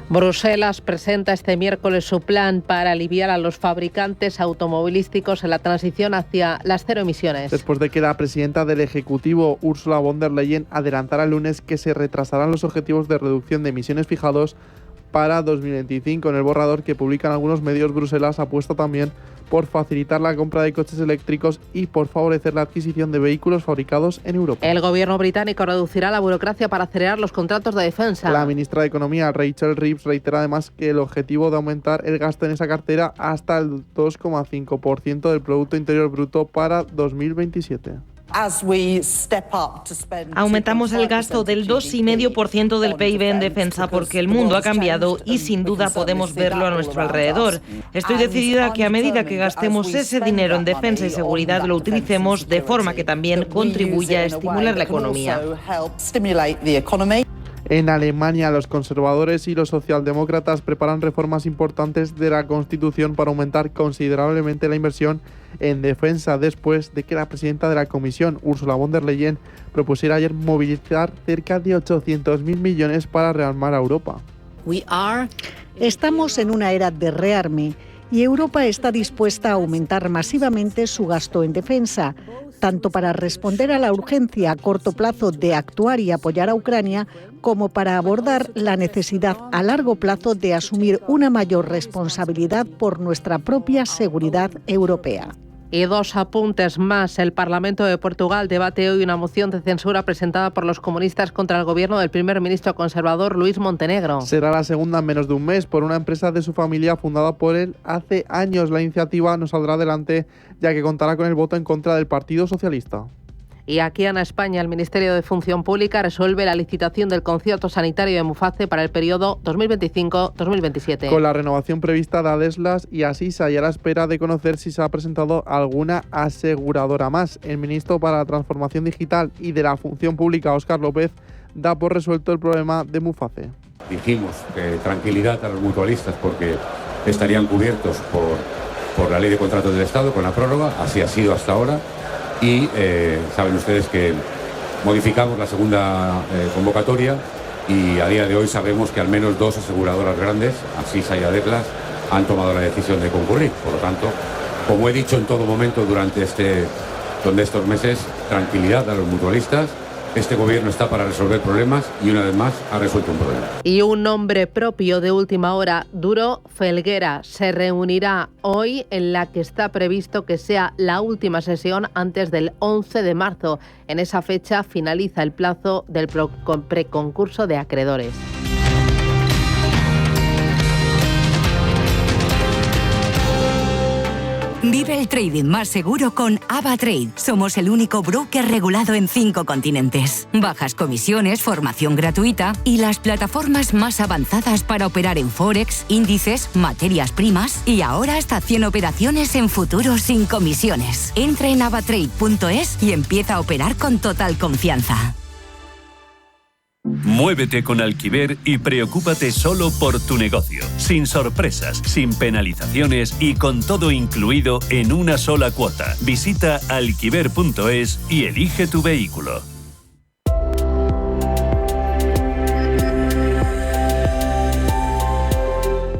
Bruselas presenta este miércoles su plan para aliviar a los fabricantes automovilísticos en la transición hacia las cero emisiones. Después de que la presidenta del Ejecutivo, Ursula von der Leyen, adelantara el lunes que se retrasarán los objetivos de reducción de emisiones fijados para 2025. En el borrador que publican algunos medios, Bruselas apuesta también por facilitar la compra de coches eléctricos y por favorecer la adquisición de vehículos fabricados en Europa. El gobierno británico reducirá la burocracia para acelerar los contratos de defensa. La ministra de Economía, Rachel Reeves, reitera además que el objetivo de aumentar el gasto en esa cartera hasta el 2,5% del Producto Interior Bruto para 2027. Aumentamos el gasto del 2,5% del PIB en defensa porque el mundo ha cambiado y sin duda podemos verlo a nuestro alrededor. Estoy decidida a que a medida que gastemos ese dinero en defensa y seguridad lo utilicemos de forma que también contribuya a estimular la economía. En Alemania, los conservadores y los socialdemócratas preparan reformas importantes de la Constitución para aumentar considerablemente la inversión en defensa después de que la presidenta de la Comisión, Ursula von der Leyen, propusiera ayer movilizar cerca de 800.000 millones para rearmar a Europa. Estamos en una era de rearme y Europa está dispuesta a aumentar masivamente su gasto en defensa, tanto para responder a la urgencia a corto plazo de actuar y apoyar a Ucrania, como para abordar la necesidad a largo plazo de asumir una mayor responsabilidad por nuestra propia seguridad europea. Y dos apuntes más. El Parlamento de Portugal debate hoy una moción de censura presentada por los comunistas contra el gobierno del primer ministro conservador Luís Montenegro. Será la segunda en menos de un mes por una empresa de su familia fundada por él hace años. La iniciativa no saldrá adelante ya que contará con el voto en contra del Partido Socialista. Y aquí en España, el Ministerio de Función Pública resuelve la licitación del concierto sanitario de Muface para el periodo 2025-2027. Con la renovación prevista de Adeslas y Asisa, y a la espera de conocer si se ha presentado alguna aseguradora más. El ministro para la Transformación Digital y de la Función Pública, Óscar López, da por resuelto el problema de Muface. Dijimos tranquilidad a los mutualistas porque estarían cubiertos por la ley de contratos del Estado con la prórroga, así ha sido hasta ahora. Y saben ustedes que modificamos la segunda convocatoria y a día de hoy sabemos que al menos 2 aseguradoras grandes, Asisa y Adeslas, han tomado la decisión de concurrir. Por lo tanto, como he dicho en todo momento durante estos meses, tranquilidad a los mutualistas. Este gobierno está para resolver problemas y una vez más ha resuelto un problema. Y un nombre propio de última hora, Duro Felguera, se reunirá hoy en la que está previsto que sea la última sesión antes del 11 de marzo. En esa fecha finaliza el plazo del preconcurso de acreedores. Vive el trading más seguro con AvaTrade. Somos el único broker regulado en 5 continentes. Bajas comisiones, formación gratuita y las plataformas más avanzadas para operar en Forex, índices, materias primas y ahora hasta 100 operaciones en futuros sin comisiones. Entra en avatrade.es y empieza a operar con total confianza. Muévete con Alquiver y preocúpate solo por tu negocio, sin sorpresas, sin penalizaciones y con todo incluido en una sola cuota. Visita alquiver.es y elige tu vehículo.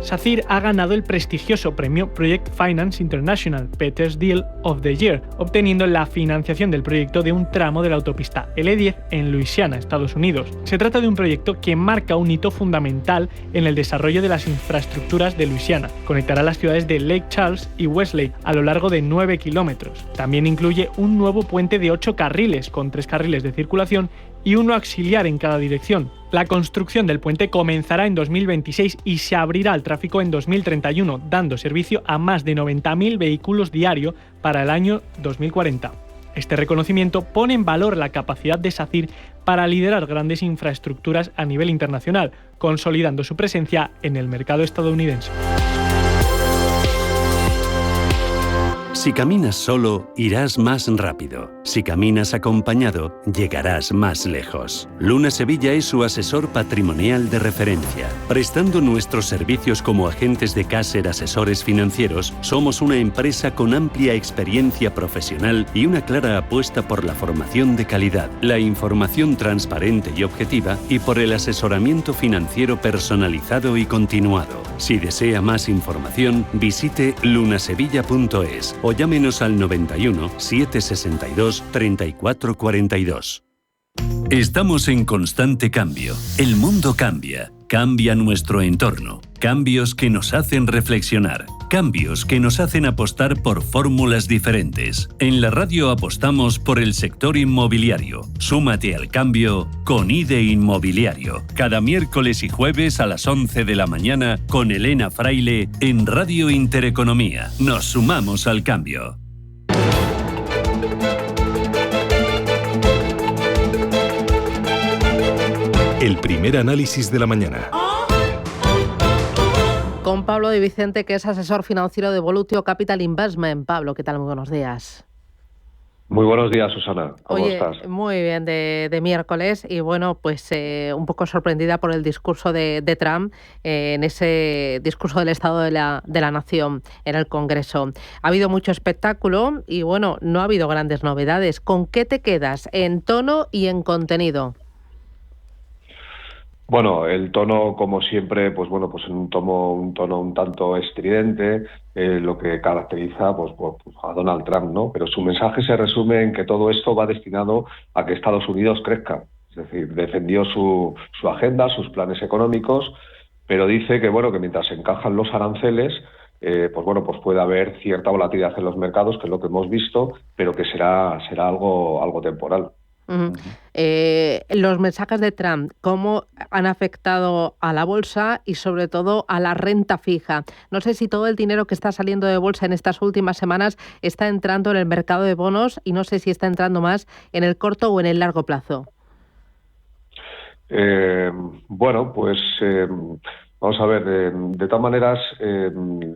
SACIR ha ganado el prestigioso premio Project Finance International Peters Deal of the Year, obteniendo la financiación del proyecto de un tramo de la autopista L10 en Luisiana, Estados Unidos. Se trata de un proyecto que marca un hito fundamental en el desarrollo de las infraestructuras de Luisiana. Conectará las ciudades de Lake Charles y Westlake a lo largo de 9 kilómetros. También incluye un nuevo puente de 8 carriles, con 3 carriles de circulación y uno auxiliar en cada dirección. La construcción del puente comenzará en 2026 y se abrirá al tráfico en 2031, dando servicio a más de 90.000 vehículos diarios para el año 2040. Este reconocimiento pone en valor la capacidad de SACIR para liderar grandes infraestructuras a nivel internacional, consolidando su presencia en el mercado estadounidense. Si caminas solo, irás más rápido. Si caminas acompañado, llegarás más lejos. Luna Sevilla es su asesor patrimonial de referencia. Prestando nuestros servicios como agentes de Caser Asesores Financieros, somos una empresa con amplia experiencia profesional y una clara apuesta por la formación de calidad, la información transparente y objetiva y por el asesoramiento financiero personalizado y continuado. Si desea más información, visite lunasevilla.es o llámenos al 91 762 3442. Estamos en constante cambio. El mundo cambia. Cambia nuestro entorno. Cambios que nos hacen reflexionar. Cambios que nos hacen apostar por fórmulas diferentes. En la radio apostamos por el sector inmobiliario. Súmate al cambio con IDE Inmobiliario. Cada miércoles y jueves a las 11 de la mañana con Elena Fraile en Radio Intereconomía. Nos sumamos al cambio. El primer análisis de la mañana. Con Pablo de Vicente, que es asesor financiero de Volutio Capital Investment. Pablo, ¿qué tal? Muy buenos días. Muy buenos días, Susana. ¿Cómo estás? Muy bien, de miércoles. Y bueno, pues un poco sorprendida por el discurso de Trump en ese discurso del Estado de la Nación en el Congreso. Ha habido mucho espectáculo y bueno, no ha habido grandes novedades. ¿Con qué te quedas en tono y en contenido? Bueno, el tono, como siempre, pues bueno, pues un tono un tanto estridente, lo que caracteriza pues a Donald Trump, ¿no? Pero su mensaje se resume en que todo esto va destinado a que Estados Unidos crezca. Es decir, defendió su agenda, sus planes económicos, pero dice que bueno, que mientras se encajan los aranceles, pues puede haber cierta volatilidad en los mercados, que es lo que hemos visto, pero que será algo temporal. Los mensajes de Trump, ¿cómo han afectado a la bolsa y sobre todo a la renta fija? No sé si todo el dinero que está saliendo de bolsa en estas últimas semanas está entrando en el mercado de bonos y no sé si está entrando más en el corto o en el largo plazo. Bueno, pues vamos a ver, de todas maneras,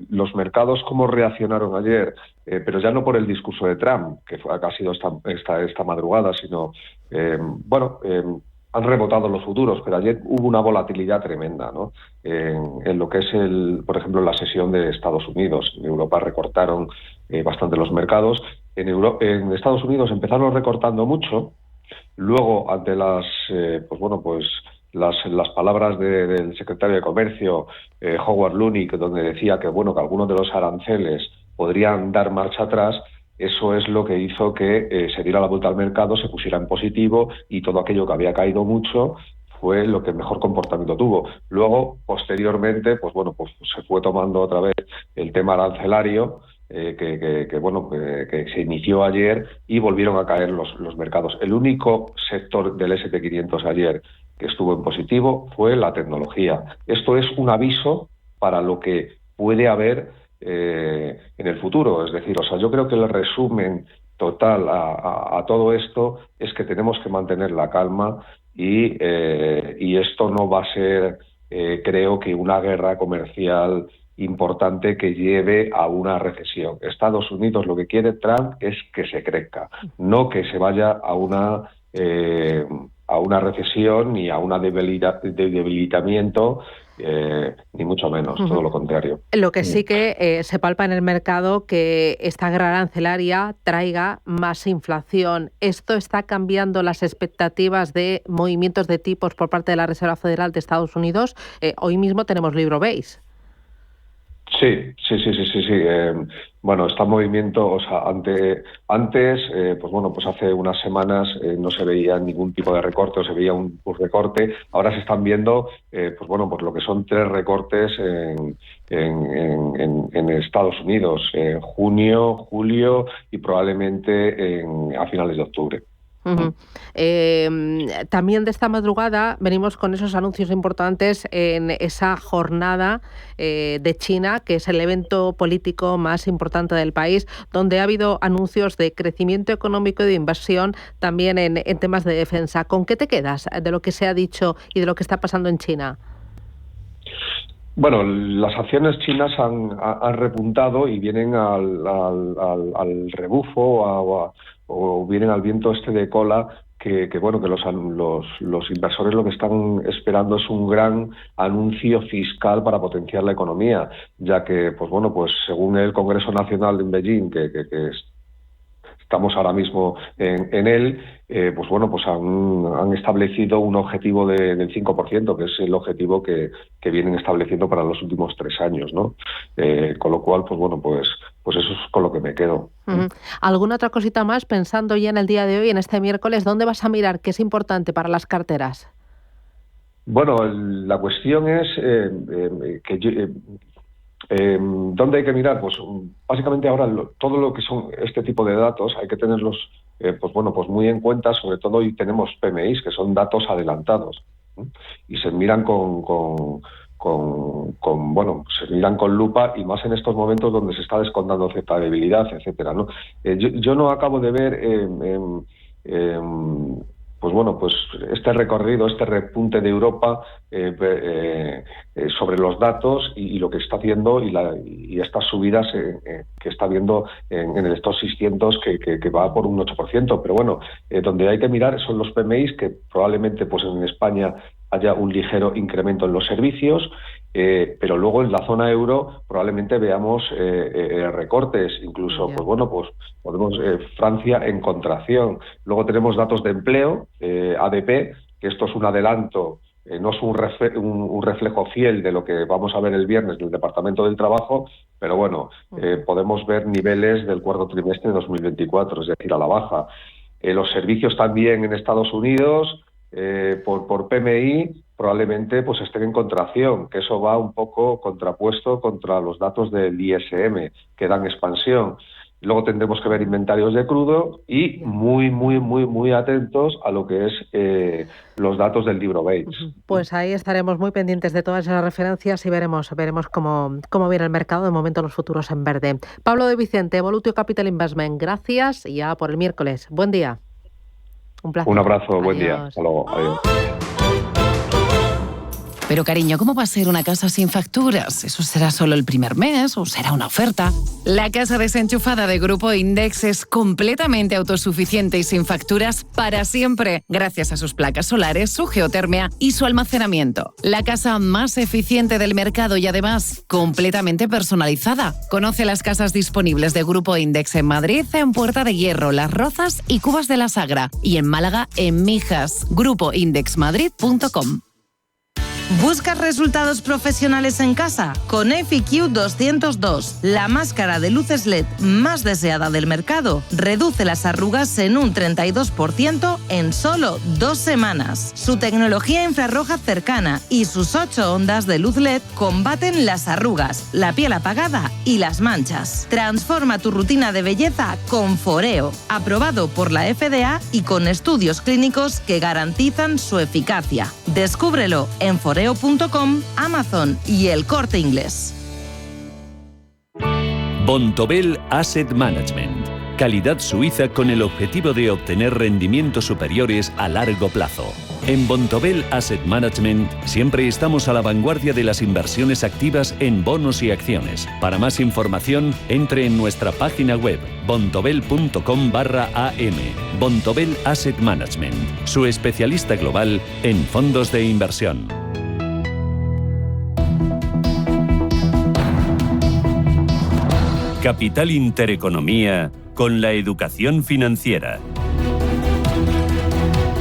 los mercados cómo reaccionaron ayer, pero ya no por el discurso de Trump, que ha sido esta madrugada, sino, han rebotado los futuros, pero ayer hubo una volatilidad tremenda, ¿no? En lo que es, por ejemplo, la sesión de Estados Unidos. En Europa recortaron bastante los mercados. En Estados Unidos empezaron recortando mucho. Luego, ante las palabras del secretario de Comercio, Howard Lutnick, donde decía que algunos de los aranceles podrían dar marcha atrás, eso es lo que hizo que se diera la vuelta al mercado, se pusiera en positivo y todo aquello que había caído mucho fue lo que mejor comportamiento tuvo. Luego, posteriormente, se fue tomando otra vez el tema arancelario, que se inició ayer y volvieron a caer los mercados. El único sector del S&P 500 ayer que estuvo en positivo fue la tecnología. Esto es un aviso para lo que puede haber en el futuro. Es decir, yo creo que el resumen total a todo esto es que tenemos que mantener la calma y esto no va a ser, creo que, una guerra comercial importante que lleve a una recesión. Estados Unidos, lo que quiere Trump es que se crezca, no que se vaya a una recesión ni a un debilitamiento, ni mucho menos, todo lo contrario. Lo que sí que se palpa en el mercado que esta guerra arancelaria traiga más inflación. ¿Esto está cambiando las expectativas de movimientos de tipos por parte de la Reserva Federal de Estados Unidos? Hoy mismo tenemos libro beige. Sí. Está en movimiento, antes, hace unas semanas no se veía ningún tipo de recorte, o se veía un recorte. Ahora se están viendo, lo que son 3 recortes en Estados Unidos, junio, julio y probablemente a finales de octubre. También de esta madrugada venimos con esos anuncios importantes en esa jornada de China, que es el evento político más importante del país, donde ha habido anuncios de crecimiento económico y de inversión también en temas de defensa. ¿Con qué te quedas de lo que se ha dicho y de lo que está pasando en China? Bueno, las acciones chinas han repuntado y vienen al rebufo o vienen al viento de cola que los inversores lo que están esperando es un gran anuncio fiscal para potenciar la economía, ya que según el Congreso Nacional en Beijing, que estamos ahora mismo en él, han establecido un objetivo del 5%, que es el objetivo que vienen estableciendo para los últimos 3 años, ¿no? Con lo cual, eso es con lo que me quedo. ¿Alguna otra cosita más, pensando ya en el día de hoy, en este miércoles? ¿Dónde vas a mirar? ¿Qué es importante para las carteras? Bueno, la cuestión es ¿dónde hay que mirar? Básicamente ahora todo lo que son este tipo de datos hay que tenerlos muy en cuenta, sobre todo hoy tenemos PMIs, que son datos adelantados, ¿no? Y se miran se miran con lupa, y más en estos momentos donde se está descontando cierta debilidad, etcétera, ¿no? Yo no acabo de ver este recorrido, este repunte de Europa sobre los datos y lo que está haciendo y estas subidas que está viendo en el Stoxx 600 que va por un 8%. Pero donde hay que mirar son los PMIs, que probablemente en España haya un ligero incremento en los servicios, pero luego en la zona euro probablemente veamos recortes, incluso podemos Francia en contracción. Luego tenemos datos de empleo, ADP, que esto es un adelanto, no es un reflejo fiel de lo que vamos a ver el viernes del Departamento del Trabajo, pero podemos ver niveles del cuarto trimestre de 2024, es decir, a la baja. Los servicios también en Estados Unidos, por PMI, probablemente estén en contracción, que eso va un poco contrapuesto contra los datos del ISM, que dan expansión. Luego tendremos que ver inventarios de crudo y muy atentos a lo que es los datos del libro Bates. Pues ahí estaremos muy pendientes de todas esas referencias y veremos cómo viene el mercado. De momento los futuros en verde. Pablo de Vicente, Evolutio Capital Investment, gracias y ya por el miércoles. Buen día. Un placer. Un abrazo, Adiós. buen día. Hasta luego. Adiós. Pero cariño, ¿cómo va a ser una casa sin facturas? ¿Eso será solo el primer mes o será una oferta? La casa desenchufada de Grupo Index es completamente autosuficiente y sin facturas para siempre, gracias a sus placas solares, su geotermia y su almacenamiento. La casa más eficiente del mercado y además completamente personalizada. Conoce las casas disponibles de Grupo Index en Madrid, en Puerta de Hierro, Las Rozas y Cubas de la Sagra. Y en Málaga, en Mijas. grupoindexmadrid.com. ¿Buscas resultados profesionales en casa? Con EFIQ 202, la máscara de luces LED más deseada del mercado, reduce las arrugas en un 32% en solo 2 semanas. Su tecnología infrarroja cercana y sus 8 ondas de luz LED combaten las arrugas, la piel apagada y las manchas. Transforma tu rutina de belleza con Foreo, aprobado por la FDA y con estudios clínicos que garantizan su eficacia. Descúbrelo en foreo.com, Amazon y El Corte Inglés. Bontobel Asset Management. Calidad suiza con el objetivo de obtener rendimientos superiores a largo plazo. En Bontobel Asset Management siempre estamos a la vanguardia de las inversiones activas en bonos y acciones. Para más información, entre en nuestra página web bontobel.com/am. Bontobel Asset Management, su especialista global en fondos de inversión. Capital Intereconomía con la educación financiera.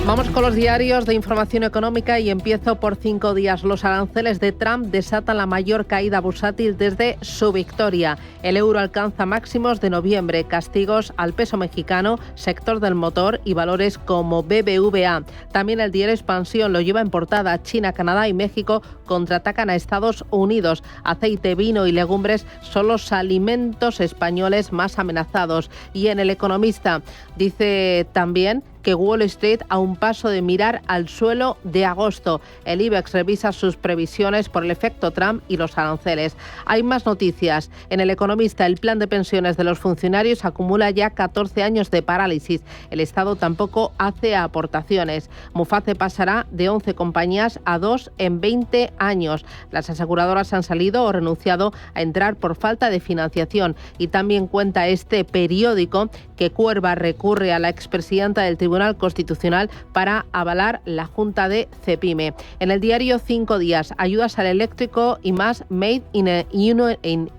Vamos con los diarios de información económica y empiezo por 5 días. Los aranceles de Trump desatan la mayor caída bursátil desde su victoria. El euro alcanza máximos de noviembre. Castigos al peso mexicano, sector del motor y valores como BBVA. También el diario Expansión lo lleva en portada. China, Canadá y México contraatacan a Estados Unidos. Aceite, vino y legumbres son los alimentos españoles más amenazados. Y en El Economista dice también que Wall Street a un paso de mirar al suelo de agosto. El IBEX revisa sus previsiones por el efecto Trump y los aranceles. Hay más noticias. En El Economista, el plan de pensiones de los funcionarios acumula ya 14 años de parálisis. El Estado tampoco hace aportaciones. Muface pasará de 11 compañías a 2 en 20 años. Las aseguradoras han salido o renunciado a entrar por falta de financiación. Y también cuenta este periódico que Cuerva recurre a la expresidenta del Tribunal Constitucional para avalar la Junta de Cepime. En el diario 5 días, ayudas al eléctrico y más Made in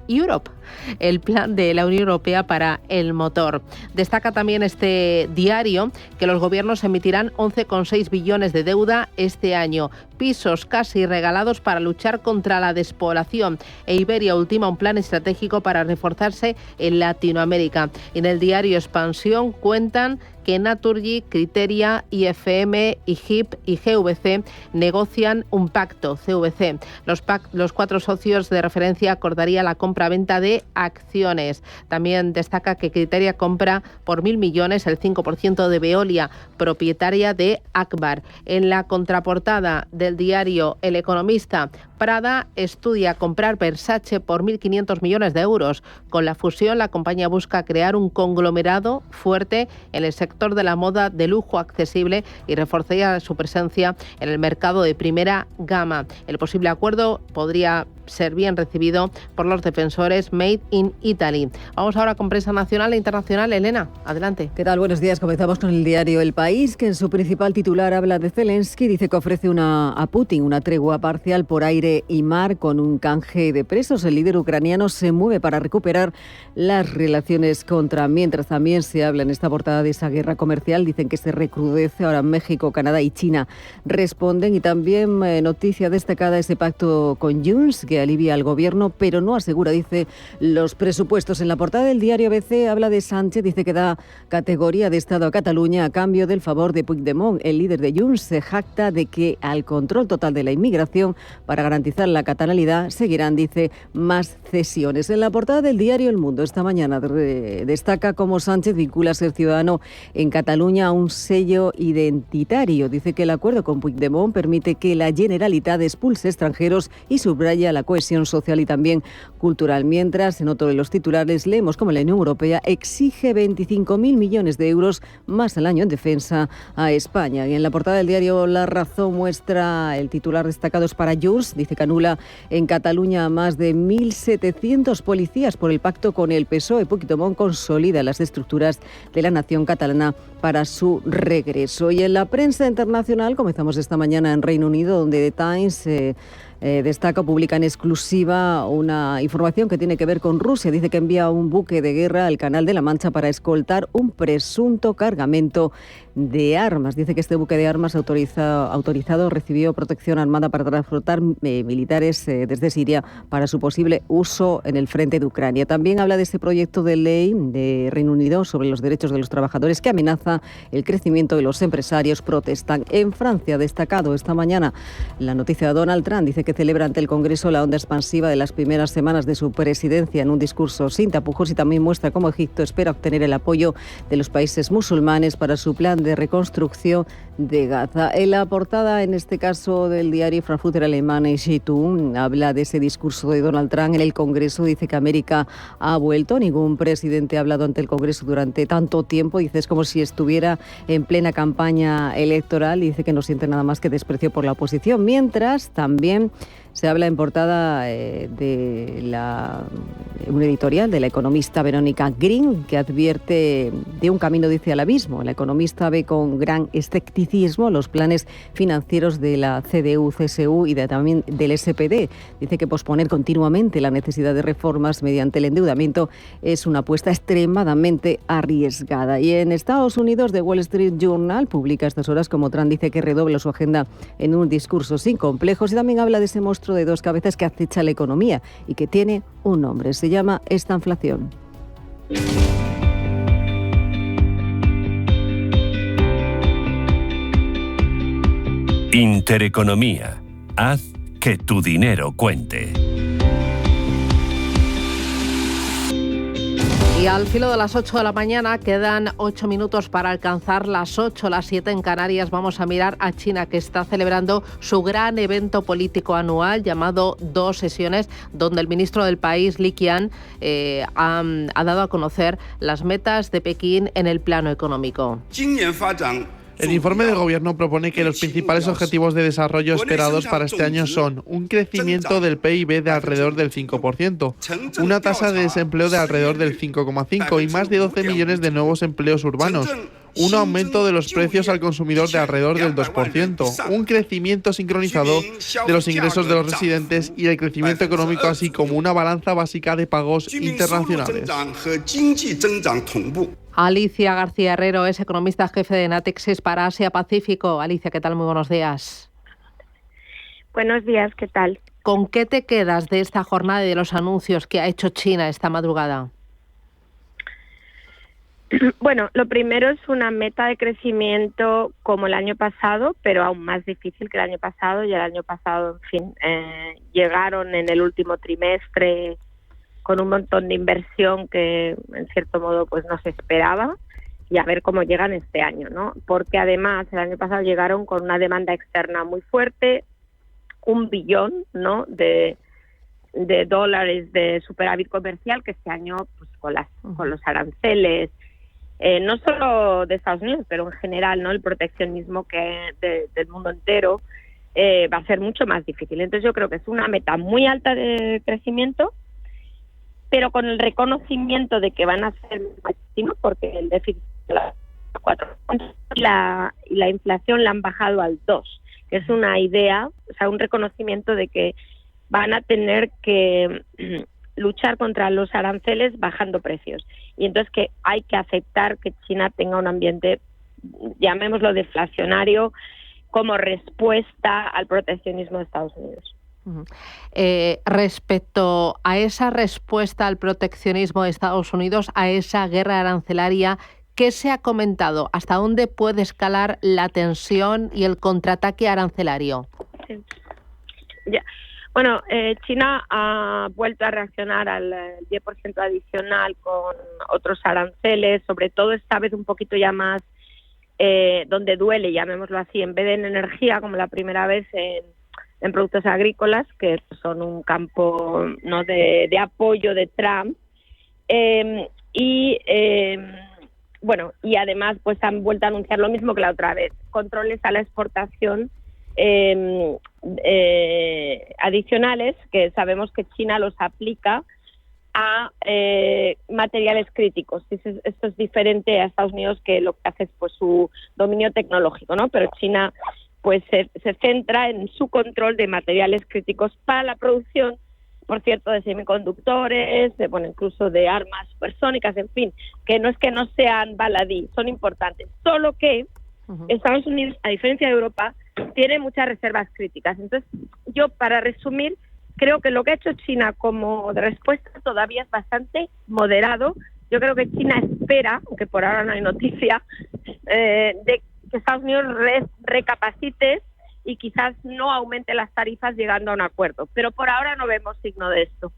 Europe. El plan de la Unión Europea para el motor. Destaca también este diario que los gobiernos emitirán 11,6 billones de deuda este año. Pisos casi regalados para luchar contra la despoblación. E Iberia ultima un plan estratégico para reforzarse en Latinoamérica. En el diario Expansión cuentan que Naturgy, Criteria, IFM, IGIP y GVC negocian un pacto, CVC. Los 4 socios de referencia acordarían la compra-venta de acciones. También destaca que Criteria compra por 1.000 millones el 5% de Veolia, propietaria de Akbar. En la contraportada del diario El Economista, Prada estudia comprar Versace por 1.500 millones de euros. Con la fusión, la compañía busca crear un conglomerado fuerte en el sector de la moda de lujo accesible y reforzaría su presencia en el mercado de primera gama. El posible acuerdo podría ser bien recibido por los defensores Made in Italy. Vamos ahora con prensa nacional e internacional. Elena, adelante. ¿Qué tal? Buenos días. Comenzamos con el diario El País, que en su principal titular habla de Zelensky. Dice que ofrece a Putin una tregua parcial por aire y mar con un canje de presos. El líder ucraniano se mueve para recuperar las relaciones con Trump. Mientras también se habla en esta portada de esa guerra comercial. Dicen que se recrudece. Ahora México, Canadá y China responden. Y también noticia destacada ese pacto con Junts, que que alivia al gobierno, pero no asegura, dice, los presupuestos. En la portada del diario ABC habla de Sánchez, dice que da categoría de Estado a Cataluña a cambio del favor de Puigdemont. El líder de Junts se jacta de que al control total de la inmigración, para garantizar la catalanidad, seguirán, dice, más cesiones. En la portada del diario El Mundo esta mañana destaca cómo Sánchez vincula a ser ciudadano en Cataluña a un sello identitario. Dice que el acuerdo con Puigdemont permite que la Generalitat expulse extranjeros y subraya la cohesión social y también cultural. Mientras, en otro de los titulares, leemos cómo la Unión Europea exige 25.000 millones de euros más al año en defensa a España. Y en la portada del diario La Razón muestra el titular destacados para Junts. Dice que anula en Cataluña a más de 1.700 policías por el pacto con el PSOE. Puigdemont consolida las estructuras de la nación catalana para su regreso. Y en la prensa internacional comenzamos esta mañana en Reino Unido, donde The Times destaca, publica en exclusiva una información que tiene que ver con Rusia. Dice que envía un buque de guerra al Canal de la Mancha para escoltar un presunto cargamento de armas. Dice que este buque de armas autorizado recibió protección armada para transportar militares desde Siria para su posible uso en el frente de Ucrania. También habla de ese proyecto de ley de Reino Unido sobre los derechos de los trabajadores que amenaza el crecimiento de los empresarios. Protestan. En Francia, destacado esta mañana la noticia de Donald Trump. Dice que celebra ante el Congreso la onda expansiva de las primeras semanas de su presidencia en un discurso sin tapujos, y también muestra cómo Egipto espera obtener el apoyo de los países musulmanes para su plan de reconstrucción de Gaza. En la portada, en este caso del diario Frankfurter alemán, Zeitung, habla de ese discurso de Donald Trump en el Congreso. Dice que América ha vuelto. Ningún presidente ha hablado ante el Congreso durante tanto tiempo. Dice, es como si estuviera en plena campaña electoral. Dice que no siente nada más que desprecio por la oposición. Mientras, también se habla en portada de un editorial de la economista Verónica Green, que advierte de un camino, dice, al abismo. La economista ve con gran escepticismo los planes financieros de la CDU, CSU y también del SPD. Dice que posponer continuamente la necesidad de reformas mediante el endeudamiento es una apuesta extremadamente arriesgada. Y en Estados Unidos, The Wall Street Journal publica a estas horas como Trump dice que redobla su agenda en un discurso sin complejos, y también habla de ese monstruo de dos cabezas que acecha la economía y que tiene un nombre. Se llama estanflación. Intereconomía. Haz que tu dinero cuente. Y al filo de las 8 de la mañana quedan 8 minutos para alcanzar las 8, las 7 en Canarias. Vamos a mirar a China, que está celebrando su gran evento político anual llamado 2 sesiones, donde el ministro del país, Li Qiang, ha dado a conocer las metas de Pekín en el plano económico. El informe del Gobierno propone que los principales objetivos de desarrollo esperados para este año son un crecimiento del PIB de alrededor del 5%, una tasa de desempleo de alrededor del 5,5% y más de 12 millones de nuevos empleos urbanos, un aumento de los precios al consumidor de alrededor del 2%, un crecimiento sincronizado de los ingresos de los residentes y el crecimiento económico, así como una balanza básica de pagos internacionales. Alicia García Herrero es economista jefe de Natixis para Asia Pacífico. Alicia, ¿qué tal? Muy buenos días. Buenos días, ¿qué tal? ¿Con qué te quedas de esta jornada y de los anuncios que ha hecho China esta madrugada? Bueno, lo primero es una meta de crecimiento como el año pasado, pero aún más difícil que el año pasado. Y el año pasado, en fin, llegaron en el último trimestre con un montón de inversión que, en cierto modo, pues no se esperaba, y a ver cómo llegan este año, ¿no? Porque además el año pasado llegaron con una demanda externa muy fuerte, 1 billón, ¿no?, de dólares de superávit comercial, que este año, pues con los aranceles, no solo de Estados Unidos, pero en general, ¿no?, el proteccionismo del mundo entero, va a ser mucho más difícil. Entonces yo creo que es una meta muy alta de crecimiento, pero con el reconocimiento de que van a ser máximos, porque el déficit de la 4 y la inflación la han bajado al 2, que es una idea, o sea, un reconocimiento de que van a tener que luchar contra los aranceles bajando precios. Y entonces que hay que aceptar que China tenga un ambiente, llamémoslo deflacionario, como respuesta al proteccionismo de Estados Unidos. Respecto a esa respuesta al proteccionismo de Estados Unidos, a esa guerra arancelaria, ¿qué se ha comentado? ¿Hasta dónde puede escalar la tensión y el contraataque arancelario? Sí. Ya. Bueno, China ha vuelto a reaccionar al 10% adicional con otros aranceles, sobre todo esta vez un poquito ya más donde duele, llamémoslo así, en vez de en energía, como la primera vez en productos agrícolas, que son un campo, ¿no?, de apoyo de Trump. Bueno, y además pues han vuelto a anunciar lo mismo que la otra vez, controles a la exportación adicionales, que sabemos que China los aplica a materiales críticos. Esto es diferente a Estados Unidos, que lo que hace es pues su dominio tecnológico, ¿no? Pero China pues se centra en su control de materiales críticos para la producción, por cierto, de semiconductores, incluso de armas supersónicas, en fin, que no es que no sean baladí, son importantes. Solo que Estados Unidos, a diferencia de Europa, tiene muchas reservas críticas. Entonces, yo, para resumir, creo que lo que ha hecho China como de respuesta todavía es bastante moderado. Yo creo que China espera, aunque por ahora no hay noticia, de que Estados Unidos recapacite y quizás no aumente las tarifas llegando a un acuerdo. Pero por ahora no vemos signo de esto.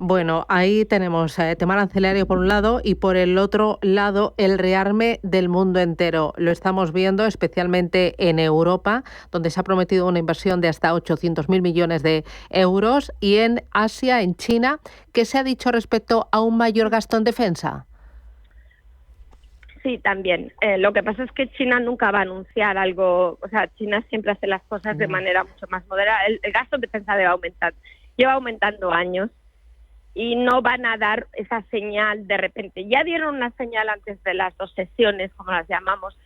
Bueno, ahí tenemos tema arancelario por un lado y por el otro lado el rearme del mundo entero. Lo estamos viendo especialmente en Europa, donde se ha prometido una inversión de hasta 800.000 millones de euros, y en Asia, en China. ¿Qué se ha dicho respecto a un mayor gasto en defensa? Sí, también. Lo que pasa es que China nunca va a anunciar algo, o sea, China siempre hace las cosas de manera mucho más moderada. El gasto en defensa debe aumentar. Lleva aumentando años y no van a dar esa señal de repente. Ya dieron una señal antes de las 2 sesiones, como las llamamos,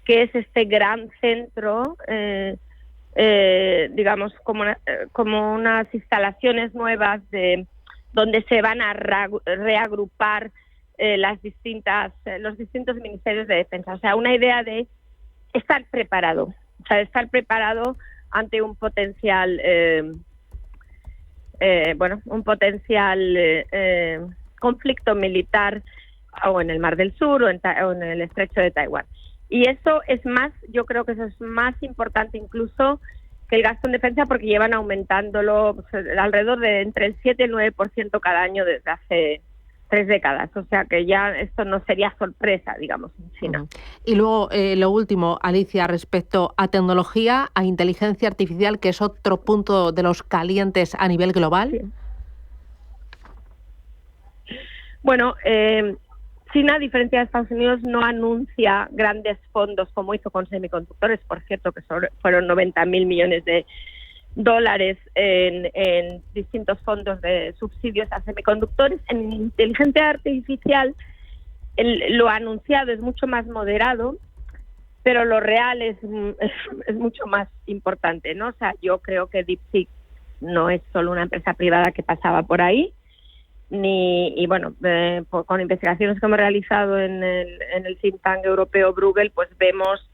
que es este gran centro, digamos, como unas instalaciones nuevas donde se van a reagrupar los distintos ministerios de defensa. O sea, una idea de estar preparado, ante un potencial conflicto militar, o en el Mar del Sur o en el Estrecho de Taiwán. Y eso es más, yo creo que eso es más importante incluso que el gasto en defensa, porque llevan aumentándolo alrededor de entre el 7 y el 9% cada año desde hace 3 décadas, o sea que ya esto no sería sorpresa, digamos, en China. Y luego, lo último, Alicia, respecto a tecnología, a inteligencia artificial, que es otro punto de los calientes a nivel global. Sí. Bueno, China, a diferencia de Estados Unidos, no anuncia grandes fondos como hizo con semiconductores, por cierto, que fueron 90.000 millones de dólares en distintos fondos de subsidios a semiconductores. En inteligencia artificial lo anunciado es mucho más moderado, pero lo real es mucho más importante, ¿no? O sea, yo creo que DeepSeek no es solo una empresa privada que pasaba por ahí, con investigaciones que hemos realizado en el think tank europeo Bruegel, pues vemos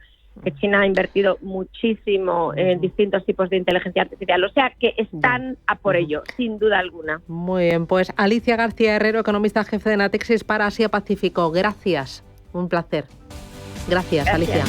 que China ha invertido muchísimo en distintos tipos de inteligencia artificial. O sea que están a por ello, sin duda alguna. Muy bien, pues Alicia García Herrero, economista jefe de Natixis para Asia Pacífico. Gracias, un placer. Gracias. Alicia.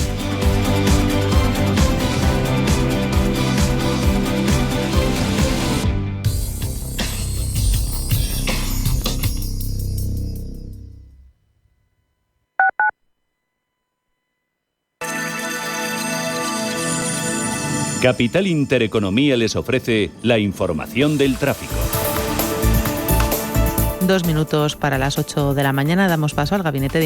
Capital Intereconomía les ofrece la información del tráfico. 2 minutos para las 8 de la mañana, damos paso al gabinete de